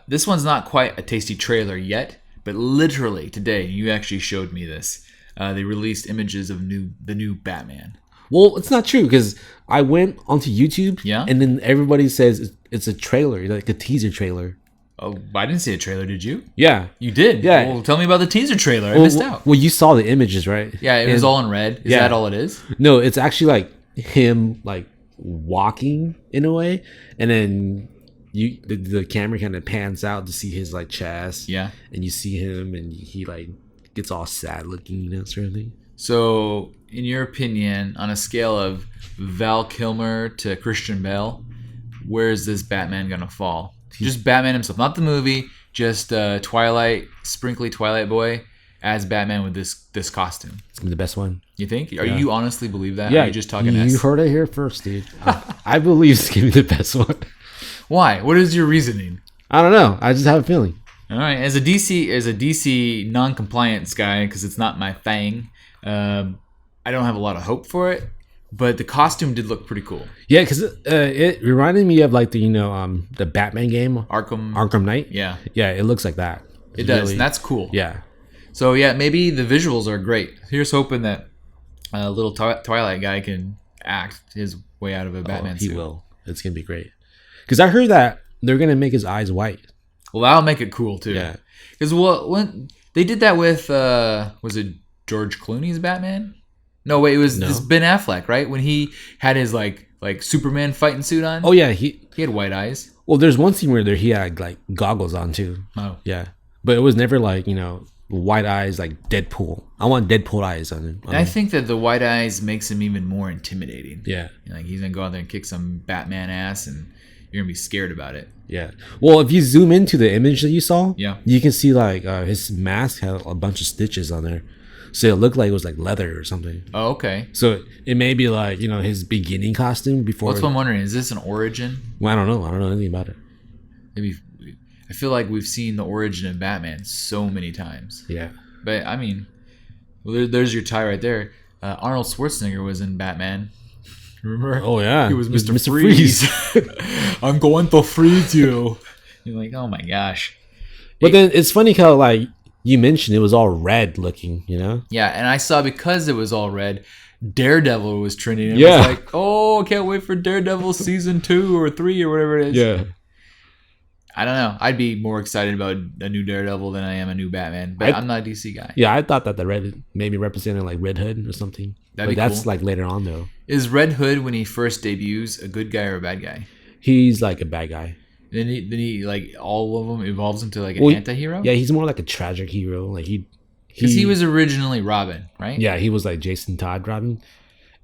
This one's not quite a tasty trailer yet, but literally today, you actually showed me this. They released images of the new Batman. Well, it's not true because I went onto YouTube, and then everybody says it's a trailer, like a teaser trailer. Oh, I didn't see a trailer. Did you? Yeah, you did. Yeah. Well, tell me about the teaser trailer. I missed out. Well, you saw the images, right? Yeah, it was all in red. Is that all it is? No, it's actually like him like walking in a way, and then the camera kind of pans out to see his like chest. Yeah, and you see him, and he like gets all sad looking, sort of thing. So, in your opinion, on a scale of Val Kilmer to Christian Bale, where is this Batman gonna fall? Just Batman himself, not the movie. Just Twilight, sprinkly Twilight boy as Batman with this costume. It's gonna be the best one. You think? Are you honestly believe that? Yeah. Or are you just talking? You heard it here first, dude. I believe it's gonna be the best one. Why? What is your reasoning? I don't know. I just have a feeling. All right, as a DC non-compliance guy, because it's not my thing, I don't have a lot of hope for it. But the costume did look pretty cool. Yeah, because it reminded me of like the Batman game, Arkham Knight. Yeah, it looks like that. It does. Really, and that's cool. Yeah. So yeah, maybe the visuals are great. Here's hoping that little Twilight guy can act his way out of a Batman suit. He will. It's gonna be great. Because I heard that they're gonna make his eyes white. Well, that'll make it cool too. Yeah. Because when they did that with was it George Clooney's Batman? No, wait, it was this Ben Affleck, right? When he had his like Superman fighting suit on. Oh yeah, he had white eyes. Well, there's one scene where he had like goggles on too. Oh. Yeah. But it was never like, white eyes like Deadpool. I want Deadpool eyes on him. And I think that the white eyes makes him even more intimidating. Yeah. Like he's gonna go out there and kick some Batman ass, and you're gonna be scared about it. Yeah. Well, if you zoom into the image that you saw, Yeah. you can see like his mask had a bunch of stitches on there, so it looked like it was like leather or something. Oh, okay. So it may be like his beginning costume before. That's what I'm wondering. Is this an origin? Well, I don't know. I don't know anything about it. Maybe. I feel like we've seen the origin of Batman so many times. Yeah. But I mean, well, there's your tie right there. Arnold Schwarzenegger was in Batman. Remember? Oh yeah. He was Mr. Freeze. I'm going to freeze you. You're like, oh my gosh. But then it's funny how like you mentioned it was all red looking, Yeah, and I saw because it was all red, Daredevil was trending. And Yeah. I was like, oh, can't wait for Daredevil season 2 or 3 or whatever it is. Yeah. I don't know. I'd be more excited about a new Daredevil than I am a new Batman. But I'm not a DC guy. Yeah, I thought that the red maybe represented like Red Hood or something. That'd be that's cool. like later on though. Is Red Hood, when he first debuts, a good guy or a bad guy? He's like a bad guy. Then he like all of them evolves into like an anti-hero? Yeah, he's more like a tragic hero. Like Because he was originally Robin, right? Yeah, he was like Jason Todd Robin,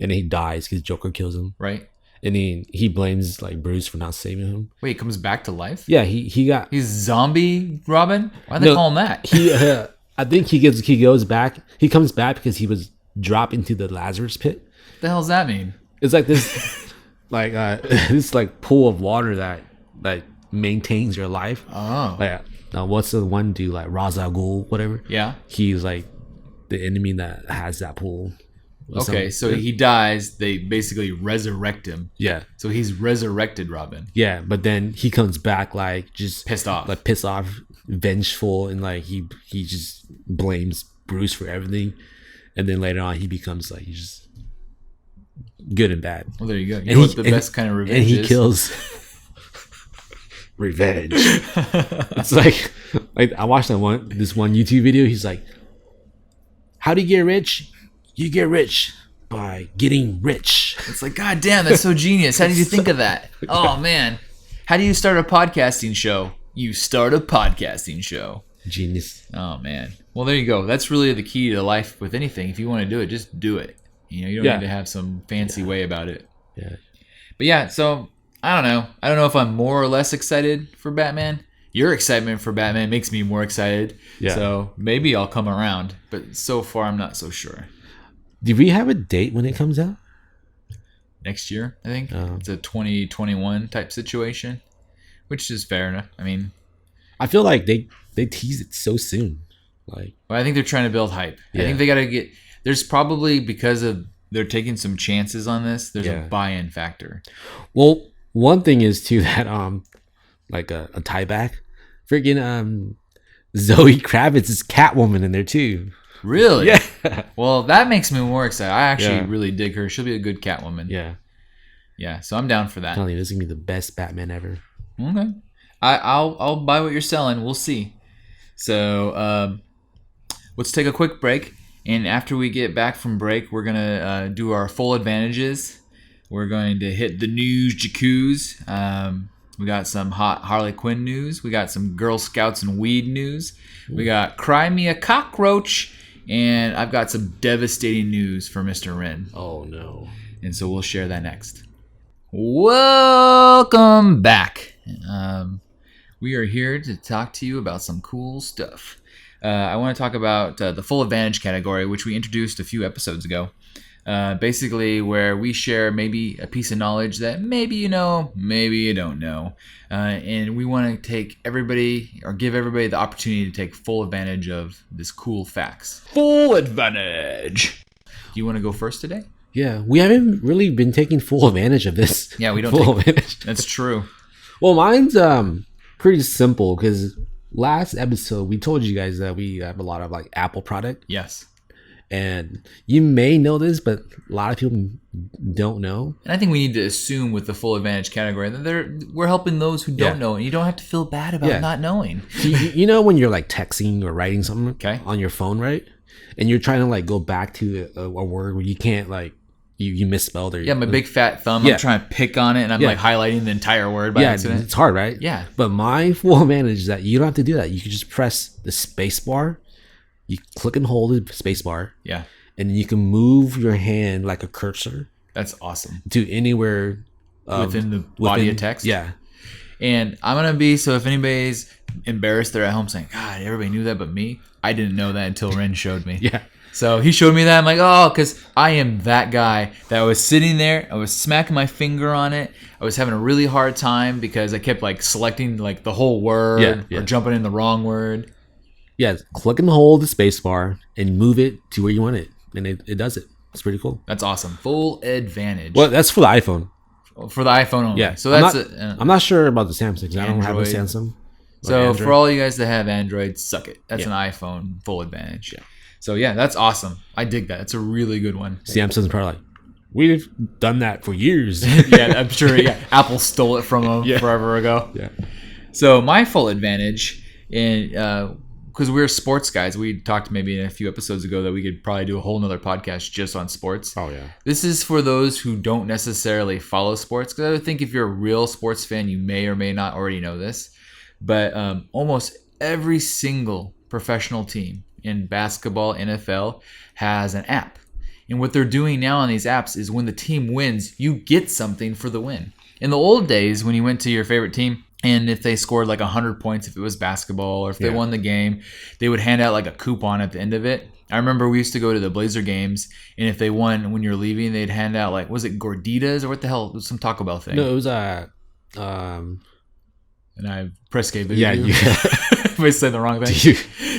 and then he dies because Joker kills him. Right. And he blames like Bruce for not saving him. Wait, he comes back to life? Yeah, he got He's zombie Robin? Why'd they call him that? he. I think he goes back. He comes back because he was dropped into the Lazarus pit. What the hell does that mean? It's like this, like this like pool of water that maintains your life. Oh. Like what's the one dude like Ra's al Ghul, whatever? Yeah. He's like the enemy that has that pool. Okay, so he dies. They basically resurrect him. Yeah. So he's resurrected Robin. Yeah, but then he comes back like just Pissed off. like pissed off, vengeful, and like he just blames Bruce for everything, and then later on he becomes like he's just good and bad. Well, there you go. You know what the best kind of revenge and he is? kills. Revenge. It's like I watched this one YouTube video. He's like, "How do you get rich? You get rich by getting rich." It's like, God damn, that's so genius. How did you think of that? Oh, man. How do you start a podcasting show? You start a podcasting show. Genius. Oh, man. Well, there you go. That's really the key to life with anything. If you want to do it, just do it. You don't need to have some fancy way about it. Yeah. But yeah, so I don't know. I don't know if I'm more or less excited for Batman. Your excitement for Batman makes me more excited. Yeah. So maybe I'll come around. But so far, I'm not so sure. Do we have a date when it comes out? Next year, I think. It's a 2021 type situation, which is fair enough. I mean, I feel like they teased it so soon. Like, well, I think they're trying to build hype. Yeah. I think they got to get. There's probably, because of they're taking some chances on this, there's a buy-in factor. well, one thing is too that like a tie back, freaking Zoe Kravitz is Catwoman in there too. Really? Yeah. Well, that makes me more excited. I actually Yeah. really dig her. She'll be a good Catwoman. Yeah. Yeah. So I'm down for that. I'm telling you, this is gonna be the best Batman ever. Okay. I'll buy what you're selling. We'll see. So let's take a quick break, and after we get back from break, we're gonna do our full advantages. We're going to hit the news jacuzzi. We got some hot Harley Quinn news. We got some Girl Scouts and weed news. We got Cry Me a Cockroach, and I've got some devastating news for Mr. Wren. Oh no. And so we'll share that next. Welcome back. We are here to talk to you about some cool stuff. I want to talk about the full advantage category, which we introduced a few episodes ago. Basically, where we share maybe a piece of knowledge that maybe you know, maybe you don't know. And we want to take everybody, or give everybody the opportunity to take full advantage of this cool facts. Full advantage. Do you want to go first today? Yeah, we haven't really been taking full advantage of this. Yeah, we don't full take advantage. That's true. Well, mine's pretty simple because last episode we told you guys that we have a lot of like Apple product. Yes. And you may know this, but a lot of people don't know. And I think we need to assume with the full advantage category that we're helping those who don't know, and you don't have to feel bad about not knowing. You know when you're like texting or writing something Okay. on your phone, right? And you're trying to like go back to a word where you can't like you misspelled or my big fat thumb. I'm trying to pick on it, and I'm like highlighting the entire word by accident. It's hard, right? Yeah. But my full advantage is that you don't have to do that. You can just press the space bar You click and hold the space bar, Yeah. and you can move your hand like a cursor That's awesome. to anywhere Within the body of text? Yeah. And I'm going to be, so if anybody's embarrassed, they're at home saying, God, everybody knew that but me. I didn't know that until Ren showed me. Yeah. So he showed me that. I'm like, oh, because I am that guy that was sitting there. I was smacking my finger on it. I was having a really hard time because I kept like selecting like the whole word or jumping in the wrong word. Yeah. Click and hold the space bar and move it to where you want it. And it does it. It's pretty cool. That's awesome. Full advantage. Well, that's for the iPhone. For the iPhone only. Yeah. So that's I'm not sure about the Samsung. I don't have a Android. Samsung. So for all you guys that have Android, suck it. That's an iPhone full advantage. Yeah. So yeah, that's awesome. I dig that. It's a really good one. Samsung's probably like, we've done that for years. Yeah, I'm sure. Yeah, Apple stole it from them forever ago. Yeah. So my full advantage, and because we're sports guys, we talked maybe in a few episodes ago that we could probably do a whole nother podcast just on sports. Oh yeah. This is for those who don't necessarily follow sports, because I would think if you're a real sports fan, you may or may not already know this, but almost every single professional team in basketball, NFL, has an app. And what they're doing now on these apps is when the team wins, you get something for the win. In the old days, when you went to your favorite team, and if they scored like 100 points, if it was basketball, or if they won the game, they would hand out like a coupon at the end of it. I remember we used to go to the Blazer games, and if they won when you're leaving, they'd hand out like, was it Gorditas or what the hell? It was some Taco Bell thing. No, it was And I press K. Yeah. If I said the wrong thing.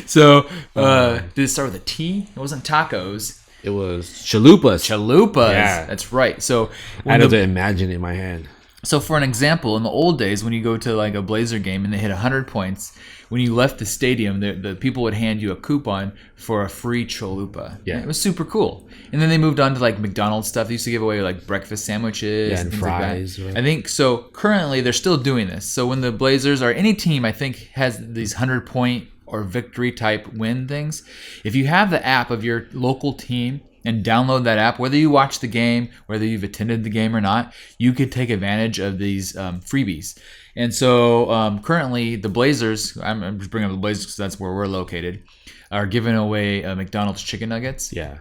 So, did it start with a T? It wasn't tacos. It was chalupas. Chalupas. Yeah. That's right. So I had to imagine it in my head. So for an example, in the old days, when you go to like a Blazer game and they hit 100 points, when you left the stadium, the people would hand you a coupon for a free chalupa. Yeah. And it was super cool. And then they moved on to like McDonald's stuff. They used to give away like breakfast sandwiches and things fries. like that. Right? I think so. Currently, they're still doing this. So when the Blazers or any team, I think, has these 100-point or victory type win things, if you have the app of your local team and download that app, whether you watch the game, whether you've attended the game or not, you could take advantage of these freebies. And so currently the Blazers, I'm just bringing up the Blazers because that's where we're located, are giving away McDonald's chicken nuggets. Yeah.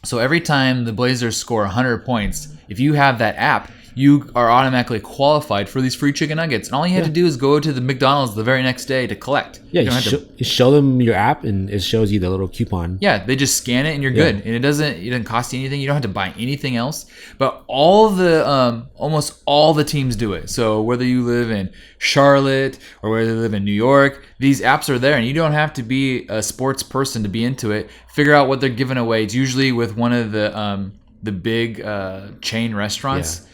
So every time the Blazers score 100 points, if you have that app, you are automatically qualified for these free chicken nuggets. And all you have to do is go to the McDonald's the very next day to collect. Yeah, you show them your app and it shows you the little coupon. Yeah, they just scan it and you're good. And it doesn't cost you anything. You don't have to buy anything else. But all the almost all the teams do it. So whether you live in Charlotte or whether you live in New York, these apps are there and you don't have to be a sports person to be into it. Figure out what they're giving away. It's usually with one of the big chain restaurants. Yeah.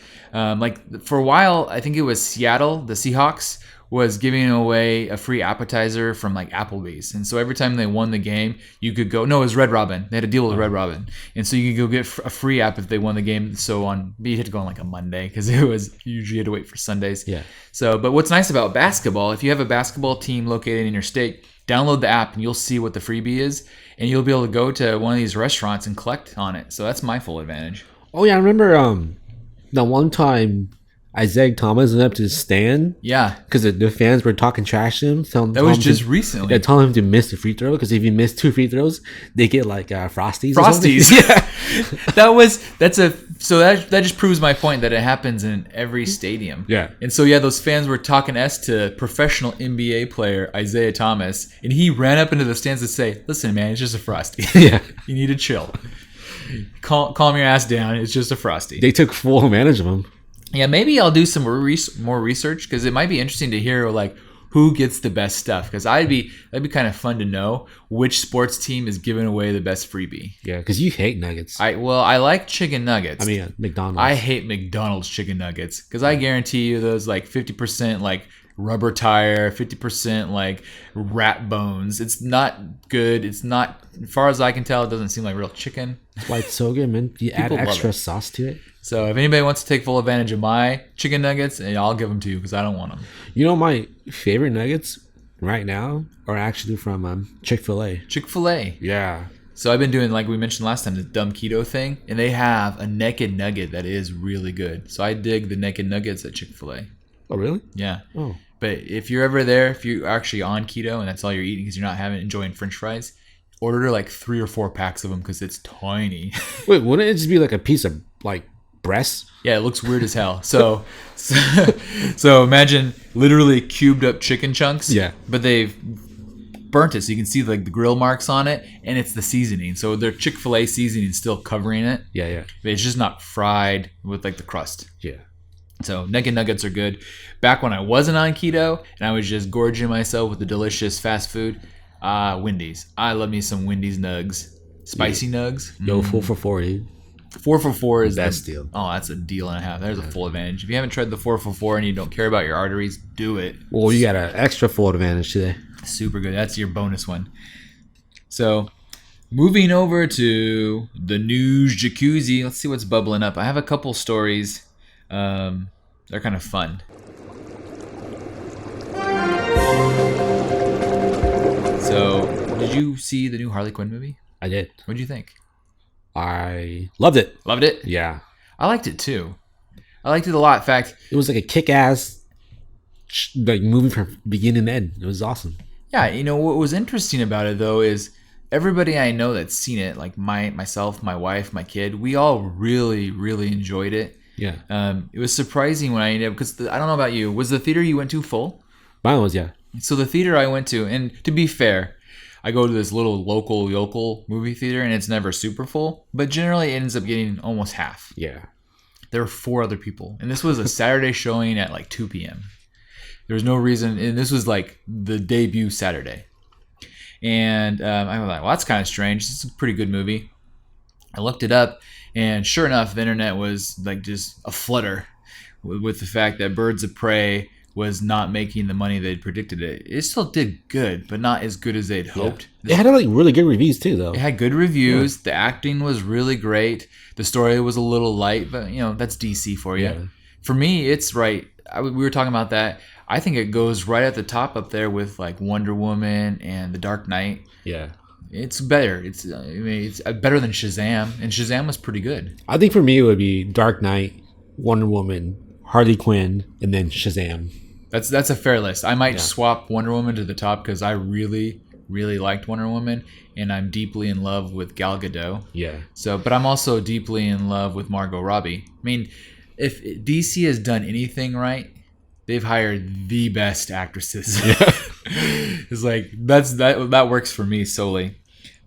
Like for a while, I think it was Seattle, the Seahawks was giving away a free appetizer from like Applebee's. And so every time they won the game, you could go, no, it was Red Robin. They had a deal with Red Robin. And so you could go get a free app if they won the game. So you had to go on like a Monday because it was usually you had to wait for Sundays. Yeah. So, but what's nice about basketball, if you have a basketball team located in your state, download the app and you'll see what the freebie is. And you'll be able to go to one of these restaurants and collect on it. So that's my full advantage. Oh yeah, I remember that one time Isaiah Thomas went up to the stand. Yeah. Because the fans were talking trash to him. That was just recently. They're telling him to miss the free throw because if you miss 2 free throws, they get like Frosties. Frosties. Yeah. That just proves my point that it happens in every stadium. Yeah. And so yeah, those fans were talking to professional NBA player Isaiah Thomas, and he ran up into the stands to say, "Listen, man, it's just a Frosty. Yeah. You need to chill. Calm your ass down. It's just a Frosty." They took full advantage of him. Yeah, maybe I'll do some more research because it might be interesting to hear like who gets the best stuff. Because that'd be kind of fun to know which sports team is giving away the best freebie. Yeah, because you hate nuggets. I like chicken nuggets. I mean, McDonald's. I hate McDonald's chicken nuggets because I guarantee you those like 50% like rubber tire, 50% like rat bones. It's not good. It's not, as far as I can tell, it doesn't seem like real chicken. That's why it's so good, man. You add extra sauce to it. So if anybody wants to take full advantage of my chicken nuggets, I'll give them to you because I don't want them. You know, my favorite nuggets right now are actually from Chick-fil-A. Chick-fil-A. Yeah. So I've been doing, like we mentioned last time, the dumb keto thing, and they have a naked nugget that is really good. So I dig the naked nuggets at Chick-fil-A. Oh, really? Yeah. Oh. But if you're ever there, if you're actually on keto and that's all you're eating because you're not enjoying French fries, Order like 3 or 4 packs of them because it's tiny. Wait, wouldn't it just be like a piece of like breast? Yeah, it looks weird as hell. So imagine literally cubed up chicken chunks. Yeah. But they've burnt it so you can see like the grill marks on it, and it's the seasoning. So their Chick-fil-A seasoning is still covering it. Yeah. But it's just not fried with like the crust. Yeah. So naked nuggets are good. Back when I wasn't on keto and I was just gorging myself with the delicious fast food, Wendy's. I love me some Wendy's nugs. Spicy nugs. Yo, 4 for 4, dude. 4 for 4 is Best deal. Oh, that's a deal and a half. There's a full advantage. If you haven't tried the 4 for 4 and you don't care about your arteries, do it. Well, you got an extra full advantage today. Super good. That's your bonus one. So, moving over to the news jacuzzi. Let's see what's bubbling up. I have a couple stories. They're kind of fun. So, did you see the new Harley Quinn movie? I did. What did you think? I loved it. Loved it? Yeah. I liked it too. I liked it a lot. In fact, It was like a kick-ass like movie from beginning to end. It was awesome. yeah, you know what was interesting about it though is everybody I know that's seen it, like myself, my wife, my kid, we all really, really enjoyed it. Yeah. It was surprising when I ended up because I don't know about you. Was the theater you went to full? Mine was, yeah. So the theater I went to, and to be fair, I go to this little local movie theater, and it's never super full, but generally it ends up getting almost half. Yeah. There were 4 other people, and this was a Saturday showing at like 2 p.m. There was no reason, and this was like the debut Saturday. And I was like, well, that's kind of strange. This is a pretty good movie. I looked it up, and sure enough, the internet was like just a flutter with the fact that Birds of Prey was not making the money they'd predicted it. It still did good, but not as good as they'd hoped. It had like really good reviews too, though. It had good reviews. The acting was really great. The story was a little light, but you know, that's DC for you. Yeah. For me, it's right. We were talking about that. I think it goes right at the top up there with like Wonder Woman and The Dark Knight. Yeah. It's better. It's better than Shazam, and Shazam was pretty good. I think for me it would be Dark Knight, Wonder Woman, Harley Quinn, and then Shazam. That's a fair list. I might swap Wonder Woman to the top because I really, really liked Wonder Woman, and I'm deeply in love with Gal Gadot. Yeah. So, but I'm also deeply in love with Margot Robbie. I mean, if DC has done anything right, they've hired the best actresses. Yeah. It's like that works for me solely.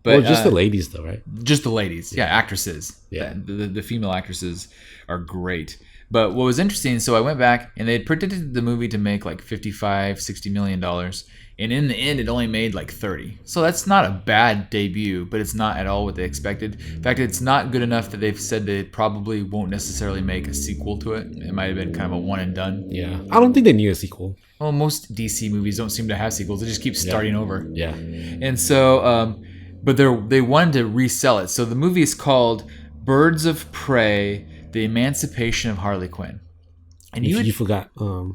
But just the ladies though, right? Just the ladies. Yeah, actresses. Yeah. The female actresses are great. But what was interesting, so I went back and they had predicted the movie to make like $55-60 million. And in the end, it only made like 30. So that's not a bad debut, but it's not at all what they expected. In fact, it's not good enough that they've said they probably won't necessarily make a sequel to it. It might have been kind of a one and done. Yeah. I don't think they need a sequel. Well, most DC movies don't seem to have sequels. They just keep starting over. Yeah. And so, but they wanted to resell it. So the movie is called Birds of Prey: The Emancipation of Harley Quinn. And you forgot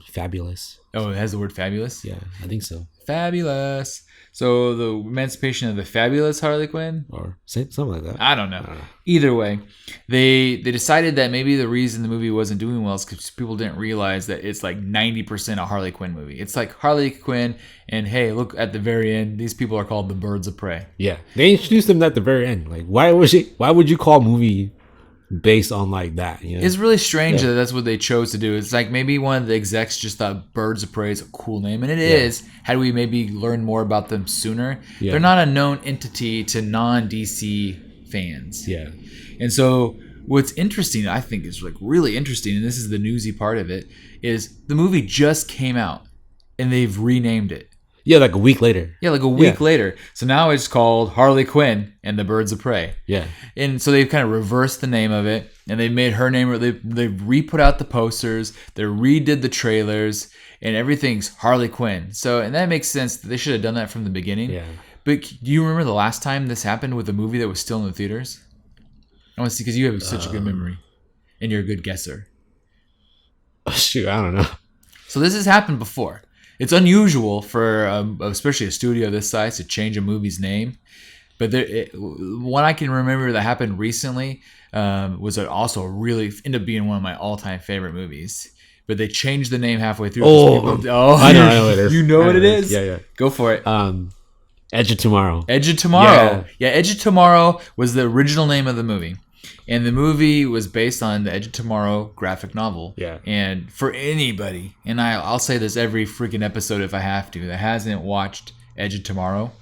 fabulous. Oh, it has the word fabulous? Yeah, I think so. Fabulous. So the emancipation of the fabulous Harley Quinn? Or something like that. I don't know. Either way, they decided that maybe the reason the movie wasn't doing well is because people didn't realize that it's like 90% a Harley Quinn movie. It's like Harley Quinn, and hey, look at the very end. These people are called the Birds of Prey. Yeah, they introduced them at the very end. Like, why would you call a movie based on like that? You know? It's really strange that that's what they chose to do. It's like maybe one of the execs just thought Birds of Prey is a cool name, and it is. Had we maybe learned more about them sooner, they're not a known entity to non-DC fans. Yeah. And so what's interesting, I think is like really interesting, and this is the newsy part of it, is the movie just came out and they've renamed it. Yeah, like a week later. Yeah, like a week later. So now it's called Harley Quinn and the Birds of Prey. Yeah. And so they've kind of reversed the name of it, and they made her name. They re-put out the posters. They redid the trailers, and everything's Harley Quinn. So, and that makes sense. They should have done that from the beginning. Yeah. But do you remember the last time this happened with a movie that was still in the theaters? I want to see, because you have such a good memory, and you're a good guesser. Shoot, I don't know. So this has happened before. It's unusual for especially a studio this size to change a movie's name. But one I can remember that happened recently was also really ended up being one of my all-time favorite movies. But they changed the name halfway through. I know what it is. You know what it is? Yeah. Go for it. Edge of Tomorrow. Edge of Tomorrow. Yeah, Edge of Tomorrow was the original name of the movie. And the movie was based on the Edge of Tomorrow graphic novel. Yeah. And for anybody, and I'll say this every freaking episode if I have to, that hasn't watched Edge of Tomorrow,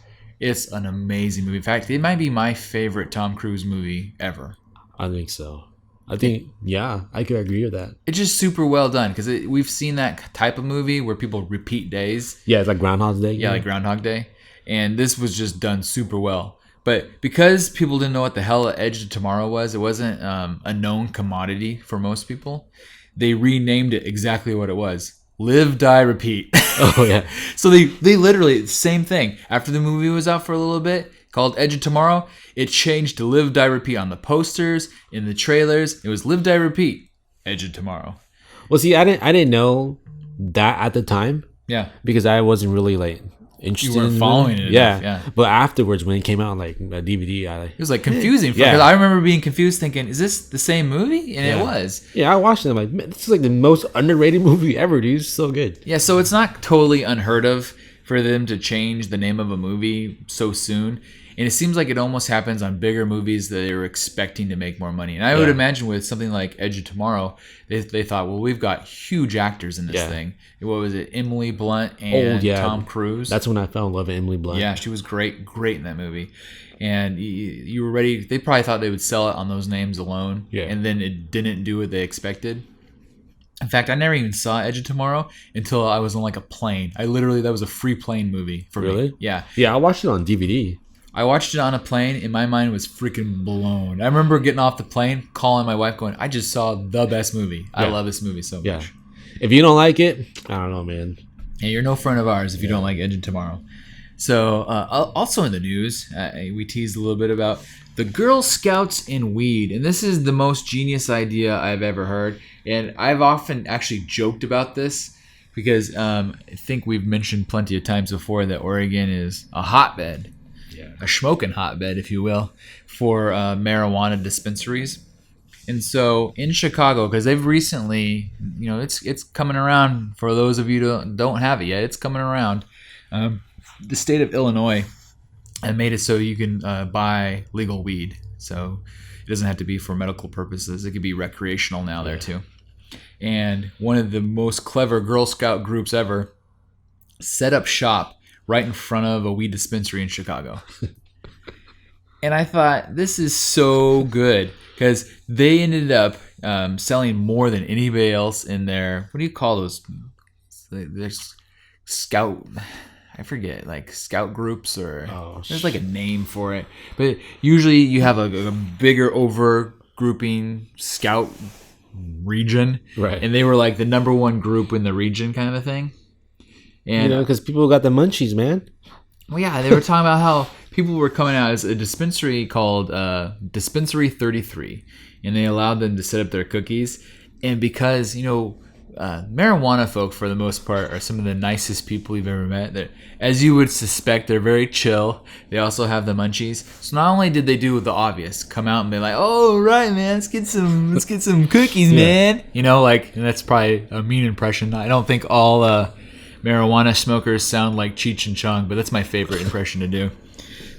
it's an amazing movie. In fact, it might be my favorite Tom Cruise movie ever. I think so. I think, yeah, I could agree with that. It's just super well done because we've seen that type of movie where people repeat days. Yeah, it's like Groundhog Day. Yeah, like Groundhog Day. And this was just done super well. But because people didn't know what the hell Edge of Tomorrow was, it wasn't a known commodity for most people. They renamed it exactly what it was. Live, die, repeat. Oh, yeah. So they literally, same thing. After the movie was out for a little bit, called Edge of Tomorrow, it changed to Live, Die, Repeat on the posters, in the trailers. It was Live, Die, Repeat, Edge of Tomorrow. Well, see, I didn't know that at the time. Yeah. Because I wasn't really like interested. You weren't following it enough, yeah. But afterwards, when it came out like a DVD, it was like confusing. Because I remember being confused, thinking, "Is this the same movie?" And it was. Yeah, I watched it. I'm like, man, this is like the most underrated movie ever, dude. It's so good. Yeah, so it's not totally unheard of for them to change the name of a movie so soon. And it seems like it almost happens on bigger movies that they were expecting to make more money. And I would imagine with something like Edge of Tomorrow, they thought, well, we've got huge actors in this thing. What was it? Emily Blunt and Tom Cruise. That's when I fell in love with Emily Blunt. Yeah, she was great in that movie. And you were ready. They probably thought they would sell it on those names alone. Yeah. And then it didn't do what they expected. In fact, I never even saw Edge of Tomorrow until I was on like a plane. That was a free plane movie for me. Really? Yeah. Yeah, I watched it on DVD. I watched it on a plane, and my mind was freaking blown. I remember getting off the plane, calling my wife, going, "I just saw the best movie. I love this movie so much." If you don't like it, I don't know, man. And you're no friend of ours if you don't like Edge of Tomorrow. So, also in the news, we teased a little bit about the Girl Scouts in weed, and this is the most genius idea I've ever heard. And I've often actually joked about this because I think we've mentioned plenty of times before that Oregon is a hotbed. A smoking hotbed, if you will, for marijuana dispensaries. And so in Chicago, because they've recently, it's coming around for those of you who don't have it yet, it's coming around. The state of Illinois made it so you can buy legal weed. So it doesn't have to be for medical purposes. It could be recreational now there too. And one of the most clever Girl Scout groups ever set up shop right in front of a weed dispensary in Chicago. And I thought, this is so good because they ended up selling more than anybody else in their, what do you call those? There's scout, I forget, like scout groups or there's like a name for it. But usually you have a bigger over grouping scout region. Right. And they were like the number one group in the region kind of a thing. And because people got the munchies, man. Well, yeah, they were talking about how people were coming out as a dispensary called Dispensary 33, and they allowed them to set up their cookies. And because marijuana folk, for the most part, are some of the nicest people you've ever met. That, as you would suspect, they're very chill. They also have the munchies. So not only did they do the obvious, come out and be like, "Oh, right, man, let's get some cookies, man." And that's probably a mean impression. I don't think all marijuana smokers sound like Cheech and Chong, but that's my favorite impression to do.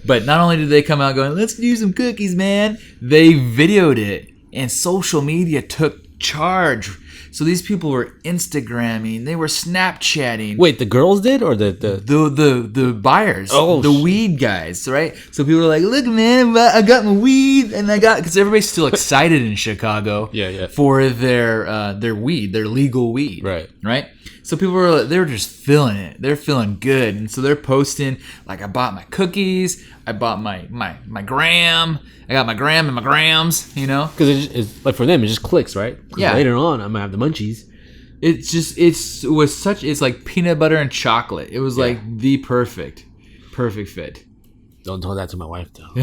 But not only did they come out going, "Let's do some cookies, man," they videoed it, and social media took charge. So these people were Instagramming, they were Snapchatting. Wait, the girls did, or the buyers, the weed guys, right? So people were like, "Look, man, I got my weed," and because everybody's still excited in Chicago, for their weed, their legal weed, right? So people were just feeling it. They're feeling good. And so they're posting, like, I bought my cookies. I bought my gram. I got my gram and my grams, Because it's like for them, it just clicks, right? Yeah. Later on, I'm going to have the munchies. It's like peanut butter and chocolate. It was like the perfect fit. Don't tell that to my wife, though.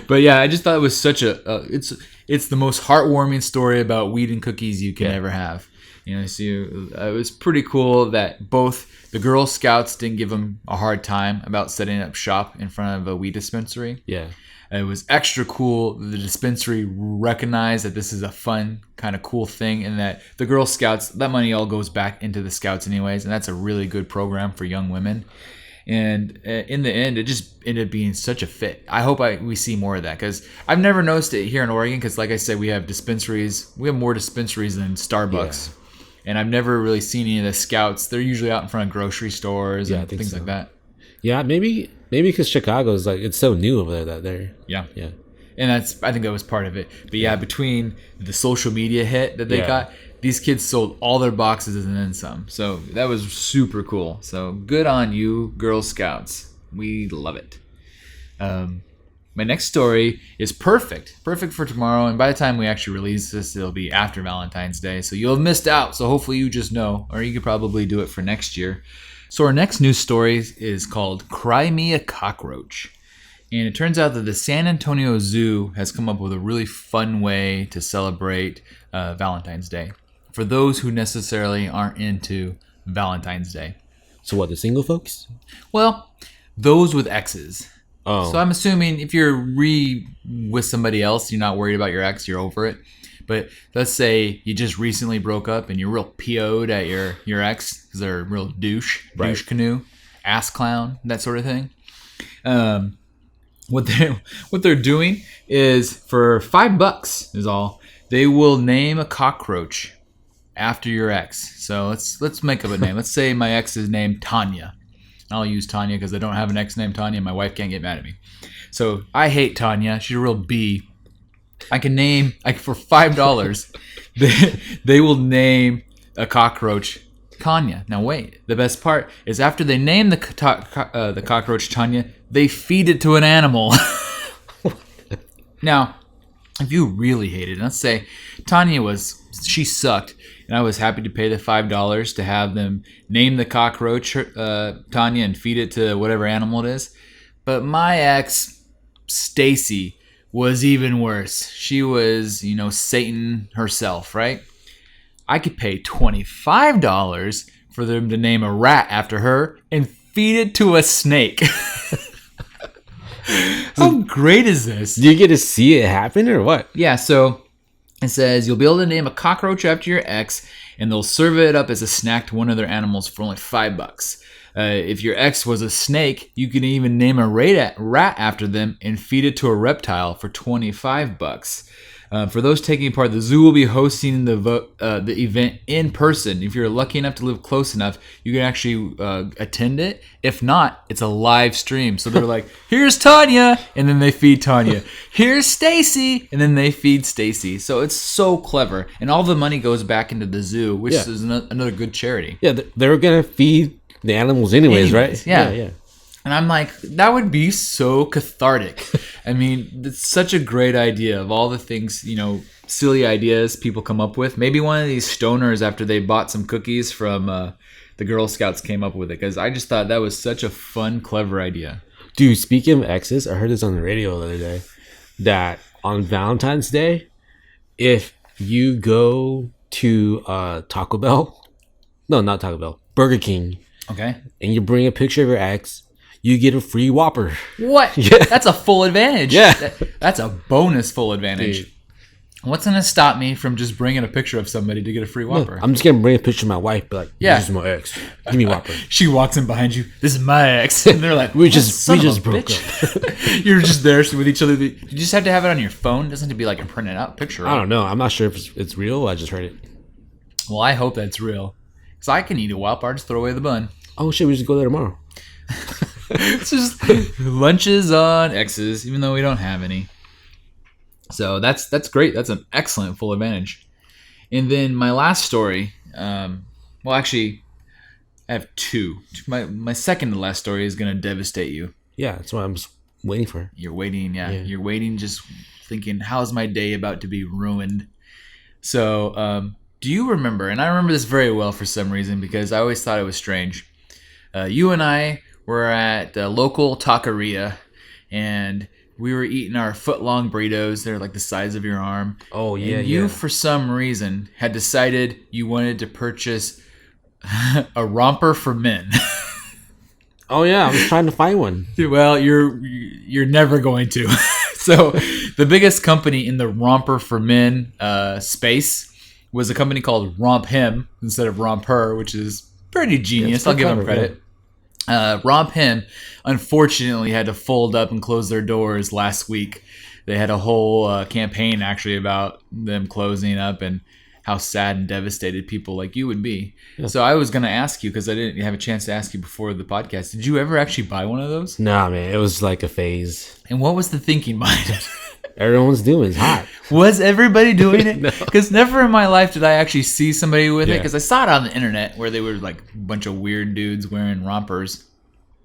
But yeah, I just thought it was such it's the most heartwarming story about weed and cookies you can ever have. So it was pretty cool that both the Girl Scouts didn't give them a hard time about setting up shop in front of a weed dispensary. Yeah. It was extra cool. The dispensary recognized that this is a fun, kind of cool thing, and that the Girl Scouts, that money all goes back into the Scouts anyways, and that's a really good program for young women. And in the end, it just ended up being such a fit. I hope we see more of that, because I've never noticed it here in Oregon. Because, like I said, we have dispensaries. We have more dispensaries than Starbucks, and I've never really seen any of the scouts. They're usually out in front of grocery stores and things like that. Yeah, maybe because Chicago is like, it's so new over there that they're yeah. And I think that was part of it. But yeah, between the social media hit that they got, these kids sold all their boxes and then some. So that was super cool. So good on you, Girl Scouts. We love it. My next story is perfect for tomorrow. And by the time we actually release this, it'll be after Valentine's Day. So you'll have missed out. So hopefully you just know, or you could probably do it for next year. So our next news story is called Cry Me a Cockroach. And it turns out that the San Antonio Zoo has come up with a really fun way to celebrate Valentine's Day for those who necessarily aren't into Valentine's Day. So what, the single folks? Well, those with exes. Oh. So I'm assuming if you're with somebody else, you're not worried about your ex, you're over it. But let's say you just recently broke up and you're real PO'd at your ex because they're a real douche canoe, ass clown, that sort of thing. What they're doing is, for $5 is all, they will name a cockroach after your ex. So let's make up a name. Let's say my ex is named Tanya. I'll use Tanya because I don't have an ex named Tanya. My wife can't get mad at me. So I hate Tanya. She's a real B. I can name, for $5, they will name a cockroach Tanya. Now wait, the best part is after they name the cockroach Tanya, they feed it to an animal. Now, if you really hate it, let's say Tanya she sucked, and I was happy to pay the $5 to have them name the cockroach Tanya and feed it to whatever animal it is. But my ex, Stacy, was even worse. She was, Satan herself, right? I could pay $25 for them to name a rat after her and feed it to a snake. How great is this? Do you get to see it happen or what? Yeah, so it says you'll be able to name a cockroach after your ex, and they'll serve it up as a snack to one of their animals for only $5. If your ex was a snake, you can even name a rat after them and feed it to a reptile for $25. For those taking part, the zoo will be hosting the event in person. If you're lucky enough to live close enough, you can actually attend it. If not, it's a live stream. So they're like, here's Tanya, and then they feed Tanya. Here's Stacy, and then they feed Stacy. So it's so clever. And all the money goes back into the zoo, which is another good charity. Yeah, they're going to feed the animals anyways, right? Yeah. And I'm like, that would be so cathartic. I mean, it's such a great idea of all the things, silly ideas people come up with. Maybe one of these stoners, after they bought some cookies from the Girl Scouts, came up with it. Because I just thought that was such a fun, clever idea. Dude, speaking of exes, I heard this on the radio the other day. That on Valentine's Day, if you go to Taco Bell, no, not Taco Bell, Burger King. Okay. And you bring a picture of your ex, you get a free Whopper. What? Yeah. That's a full advantage. Yeah. That's a bonus full advantage. Dude. What's going to stop me from just bringing a picture of somebody to get a free Whopper? I'm just going to bring a picture of my wife, but this is my ex. Give me Whopper. She walks in behind you. This is my ex. And they're like, we just broke up. You're just there with each other. You just have to have it on your phone. It doesn't have to be like a printed out picture. I don't know. I'm not sure if it's real. I just heard it. Well, I hope that's real. Because I can eat a Whopper. I just throw away the bun. Oh, shit. We just go there tomorrow. It's just lunches on exes, even though we don't have any. So that's great. That's an excellent full advantage. And then my last story, actually, I have two. My second to last story is going to devastate you. Yeah, that's what I'm just waiting for. You're waiting, yeah. You're waiting, just thinking, how's my day about to be ruined? So, do you remember, and I remember this very well for some reason because I always thought it was strange. You and I were at a local taqueria, and we were eating our foot-long burritos. They're like the size of your arm. Oh, yeah, and you, for some reason, had decided you wanted to purchase a romper for men. Oh, yeah. I was trying to find one. Well, you're never going to. So the biggest company in the romper for men space was a company called Romp Him instead of Romp Her, which is pretty genius. I'll give them credit. Romp Him, unfortunately, had to fold up and close their doors last week. They had a whole campaign actually about them closing up and how sad and devastated people like you would be. Yeah. So I was going to ask you, because I didn't have a chance to ask you before the podcast, did you ever actually buy one of those? Nah, man, it was like a phase. And what was the thinking behind it? Everyone's doing it. It's hot. Was everybody doing it? Because never in my life did I actually see somebody with it. Because I saw it on the internet where they were like a bunch of weird dudes wearing rompers.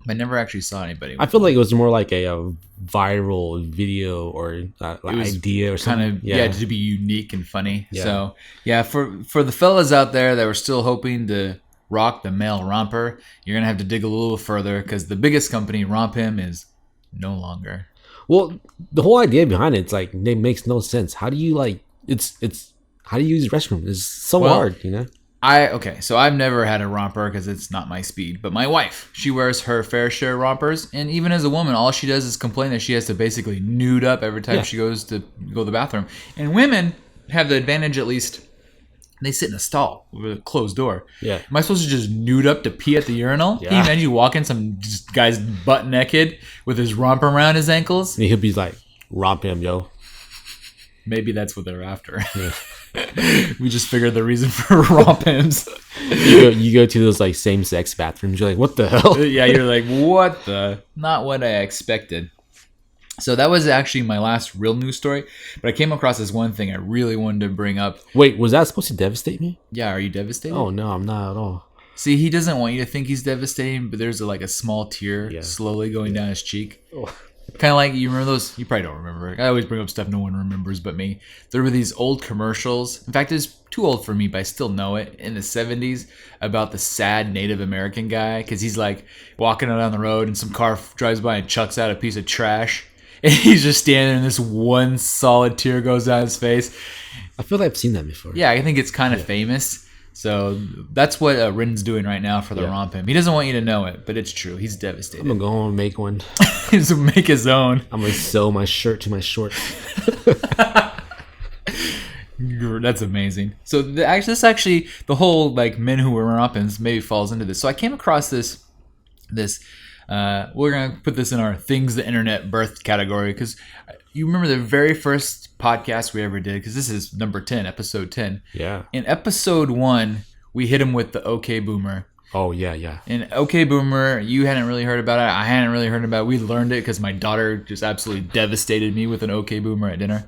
I never actually saw anybody. I feel like it was more like a viral video or idea or something. Kind of, to be unique and funny. Yeah. So, yeah, for the fellas out there that were still hoping to rock the male romper, you're going to have to dig a little further because the biggest company, Romp Him, is no longer. Well, the whole idea behind it makes no sense. How do you how do you use the restroom? It's so hard, you know? So I've never had a romper because it's not my speed. But my wife, she wears her fair share of rompers. And even as a woman, all she does is complain that she has to basically nude up every time she goes to go to the bathroom. And women have the advantage, at least, they sit in a stall with a closed door. Yeah. Am I supposed to just nude up to pee at the urinal? Yeah. Can you imagine you walk in some guy's butt naked with his romper around his ankles? And he'll be like, romp him, yo. Maybe that's what they're after. Yeah. We just figured the reason for romp hims. You go to those like same-sex bathrooms. You're like, what the hell? Yeah, you're like, what the? Not what I expected. So that was actually my last real news story. But I came across this one thing I really wanted to bring up. Wait, was that supposed to devastate me? Yeah, are you devastated? Oh, no, I'm not at all. See, he doesn't want you to think he's devastating, but there's a small tear slowly going down his cheek. Oh. Kind of like, you remember those? You probably don't remember. I always bring up stuff no one remembers but me. There were these old commercials. In fact, it's too old for me, but I still know it. In the 70s, about the sad Native American guy. Because he's like walking down the road and some car drives by and chucks out a piece of trash. And he's just standing there and this one solid tear goes down his face. I feel like I've seen that before. Yeah, I think it's kind of famous. So that's what Rin's doing right now for the Romp Him. He doesn't want you to know it, but it's true. He's devastated. I'm going to go home and make one. He's going to make his own. I'm going to sew my shirt to my shorts. That's amazing. So this actually, the whole men who wear Romp Hims maybe falls into this. So I came across this we're going to put this in our things the internet birthed category because you remember the very first podcast we ever did, because this is number 10, episode 10. Yeah. In episode 1, we hit him with the OK Boomer. Oh, yeah. And OK Boomer, you hadn't really heard about it. I hadn't really heard about it. We learned it because my daughter just absolutely devastated me with an OK Boomer at dinner.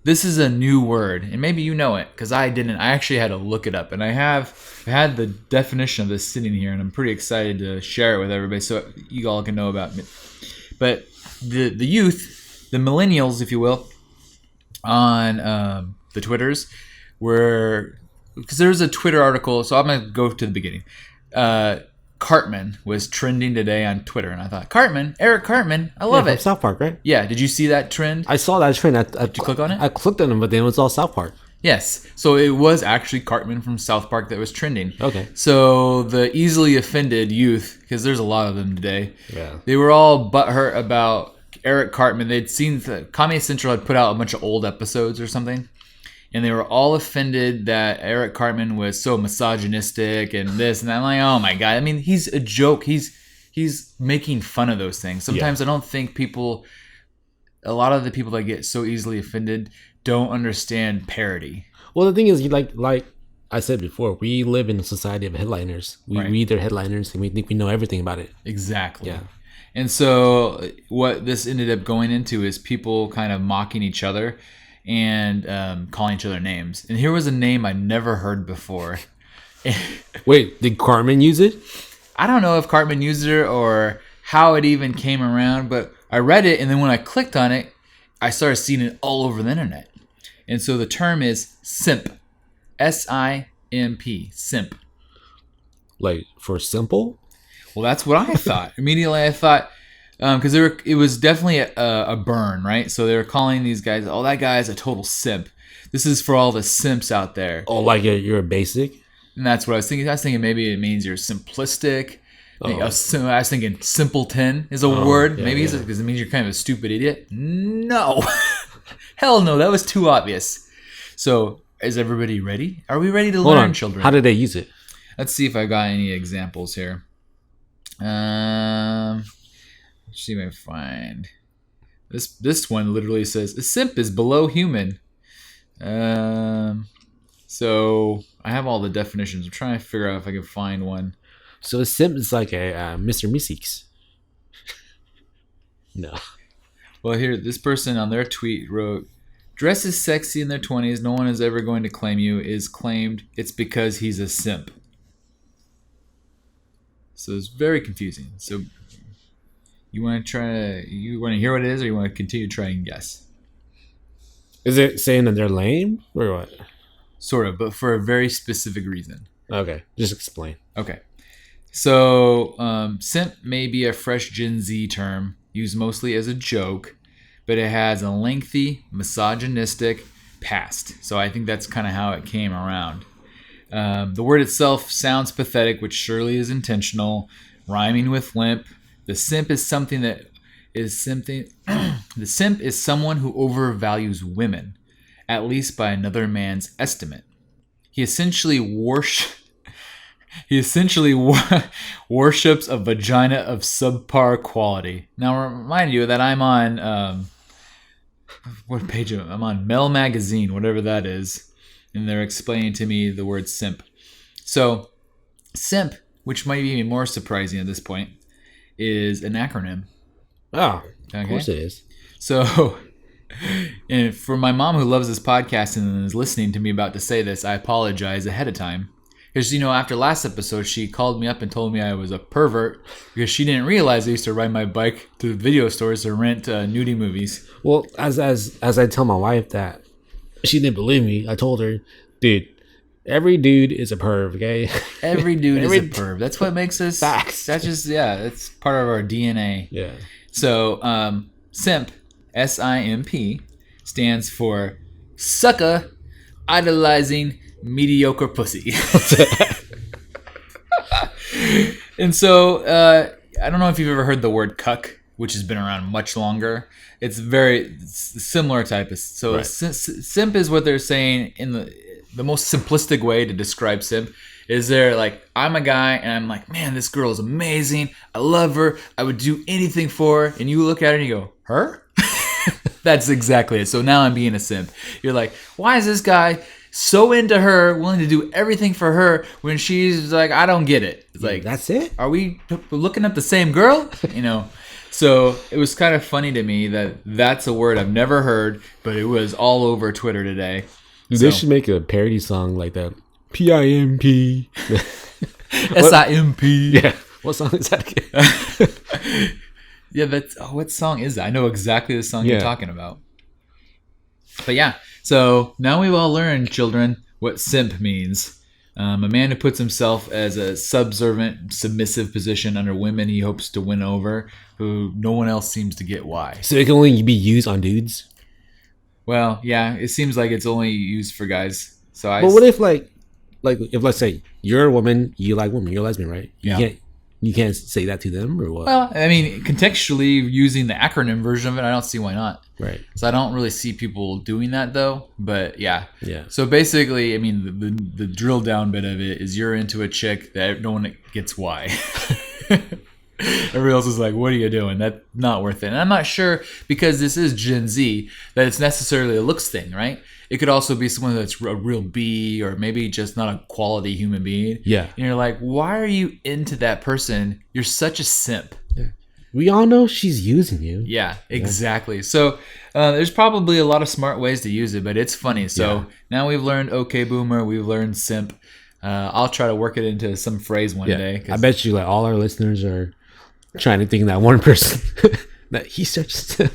This is a new word, and maybe you know it, because I didn't. I actually had to look it up, and I had the definition of this sitting here, and I'm pretty excited to share it with everybody so you all can know about it. But the youth, the millennials, if you will, on the Twitters, because there's a Twitter article, so I'm going to go to the beginning. Cartman was trending today on Twitter, and I thought, Eric Cartman, I love it. South Park, right? Yeah, did you see that trend? I saw that trend. Did you click on it? I clicked on it, but then it was all South Park. Yes, so it was actually Cartman from South Park that was trending. Okay. So the easily offended youth, because there's a lot of them today, yeah, they were all butthurt about Eric Cartman. They'd seen Comedy Central had put out a bunch of old episodes or something, and they were all offended that Eric Cartman was so misogynistic and this and that. I'm like, oh my God. I mean, he's a joke. He's making fun of those things. Sometimes I don't think a lot of the people that get so easily offended don't understand parody. Well, the thing is, like I said before, we live in a society of headliners. We read their headliners and we think we know everything about it. Exactly. Yeah. And so what this ended up going into is people kind of mocking each other and calling each other names. And here was a name I never heard before. Wait, did Cartman use it? I don't know if Cartman used it or how it even came around, but I read it, and then when I clicked on it, I started seeing it all over the internet. And so the term is SIMP. SIMP. SIMP. Like for simple? Well, that's what I thought. Immediately I thought, because it was definitely a burn, right? So they were calling these guys, oh, that guy's a total simp. This is for all the simps out there. Oh, like you're a basic? And that's what I was thinking. I was thinking maybe it means you're simplistic. I was thinking simpleton is a word. Yeah, maybe because it means you're kind of a stupid idiot. No. Hell no, that was too obvious. So is everybody ready? Are we ready to learn, children? How did they use it? Let's see if I got any examples here. Let's see if I can find this one. Literally says a simp is below human. So I have all the definitions. I'm trying to figure out if I can find one. So a simp is like a Mr. Meeseeks. No. Well, here, this person on their tweet wrote, "Dress is sexy in their 20s. No one is ever going to claim you. Is claimed it's because he's a simp." So it's very confusing. So you want to hear what it is, or you want to continue to try and guess? Is it saying that they're lame or what? Sort of, but for a very specific reason. Okay, just explain. Okay. So simp may be a fresh Gen Z term used mostly as a joke, but it has a lengthy, misogynistic past. So I think that's kind of how it came around. The word itself sounds pathetic, which surely is intentional, rhyming with limp. The simp is something that is something. The simp is someone who overvalues women, at least by another man's estimate. He essentially worships a vagina of subpar quality. Now, I remind you that I'm on what page am I? I'm on Mel Magazine, whatever that is, and they're explaining to me the word simp. So, simp, which might be even more surprising at this point, is an acronym. Oh, of course it is. So, and for my mom who loves this podcast and is listening to me about to say this, I apologize ahead of time. Because, after last episode, she called me up and told me I was a pervert because she didn't realize I used to ride my bike to the video stores to rent nudie movies. Well, as I tell my wife that, she didn't believe me. I told her, dude, every dude is a perv, okay? Every dude is a perv. That's what makes us... Facts. That's just, that's part of our DNA. Yeah. So, SIMP, SIMP, stands for Sucker Idolizing Mediocre Pussy. And so, I don't know if you've ever heard the word cuck, which has been around much longer. It's very similar type of... So, right. simp is what they're saying in the most simplistic way to describe simp. Is they're like, I'm a guy and I'm like, man, this girl is amazing. I love her. I would do anything for her. And you look at her and you go, her? That's exactly it. So now I'm being a simp. You're like, why is this guy so into her, willing to do everything for her when she's like, I don't get it. It's like, that's it? Are we looking at the same girl? So it was kind of funny to me that that's a word I've never heard, but it was all over Twitter today. They should make a parody song like that. PIMP. SIMP. Yeah. What song is that again? Yeah, what song is that? I know exactly the song you're talking about. But yeah, so now we've all learned, children, what simp means. A man who puts himself as a subservient, submissive position under women he hopes to win over, who no one else seems to get why. So it can only be used on dudes? Well, yeah, it seems like it's only used for guys. But what if like if let's say you're a woman, you like women, you're a lesbian, right? Yeah. You can't say that to them or what? Well, I mean, contextually, using the acronym version of it, I don't see why not. Right. So I don't really see people doing that though. But yeah. Yeah. So basically, I mean, the drill down bit of it is you're into a chick that no one gets why. Everybody else is like, what are you doing? That's not worth it. And I'm not sure, because this is Gen Z, that it's necessarily a looks thing, right? It could also be someone that's a real B, or maybe just not a quality human being. Yeah. And you're like, why are you into that person? You're such a simp. Yeah. We all know she's using you. Yeah, exactly. So there's probably a lot of smart ways to use it, but it's funny. So now we've learned okay boomer, we've learned simp. I'll try to work it into some phrase one day. I bet you all our listeners are trying to think of that one person that he's such a simp.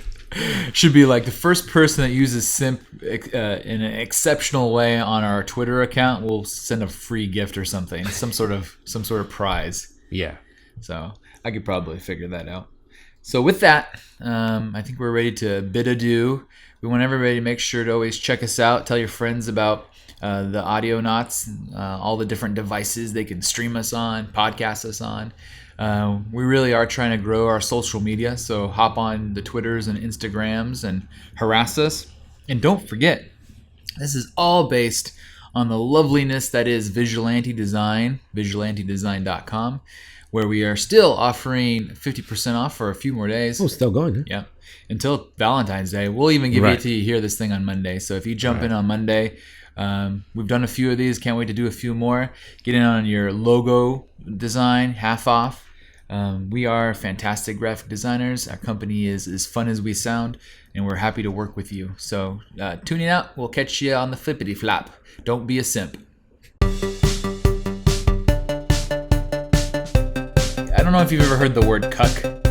Should be like the first person that uses simp in an exceptional way on our Twitter account will send a free gift or something, some sort of prize. Yeah. So I could probably figure that out. So with that, I think we're ready to bid adieu. We want everybody to make sure to always check us out. Tell your friends about the Audionots, all the different devices they can stream us on, podcast us on. We really are trying to grow our social media, so hop on the Twitters and Instagrams and harass us. And don't forget, this is all based on the loveliness that is Vigilante Design, vigilantedesign.com, where we are still offering 50% off for a few more days. Oh, still going, huh? Yeah. Until Valentine's Day. We'll even give Right. it to you hear this thing on Monday. So if you jump in on Monday, we've done a few of these. Can't wait to do a few more. Get in on your logo design, half off. We are fantastic graphic designers. Our company is as fun as we sound, and we're happy to work with you. So tuning out. We'll catch you on the flippity flap. Don't be a simp. I don't know if you've ever heard the word cuck.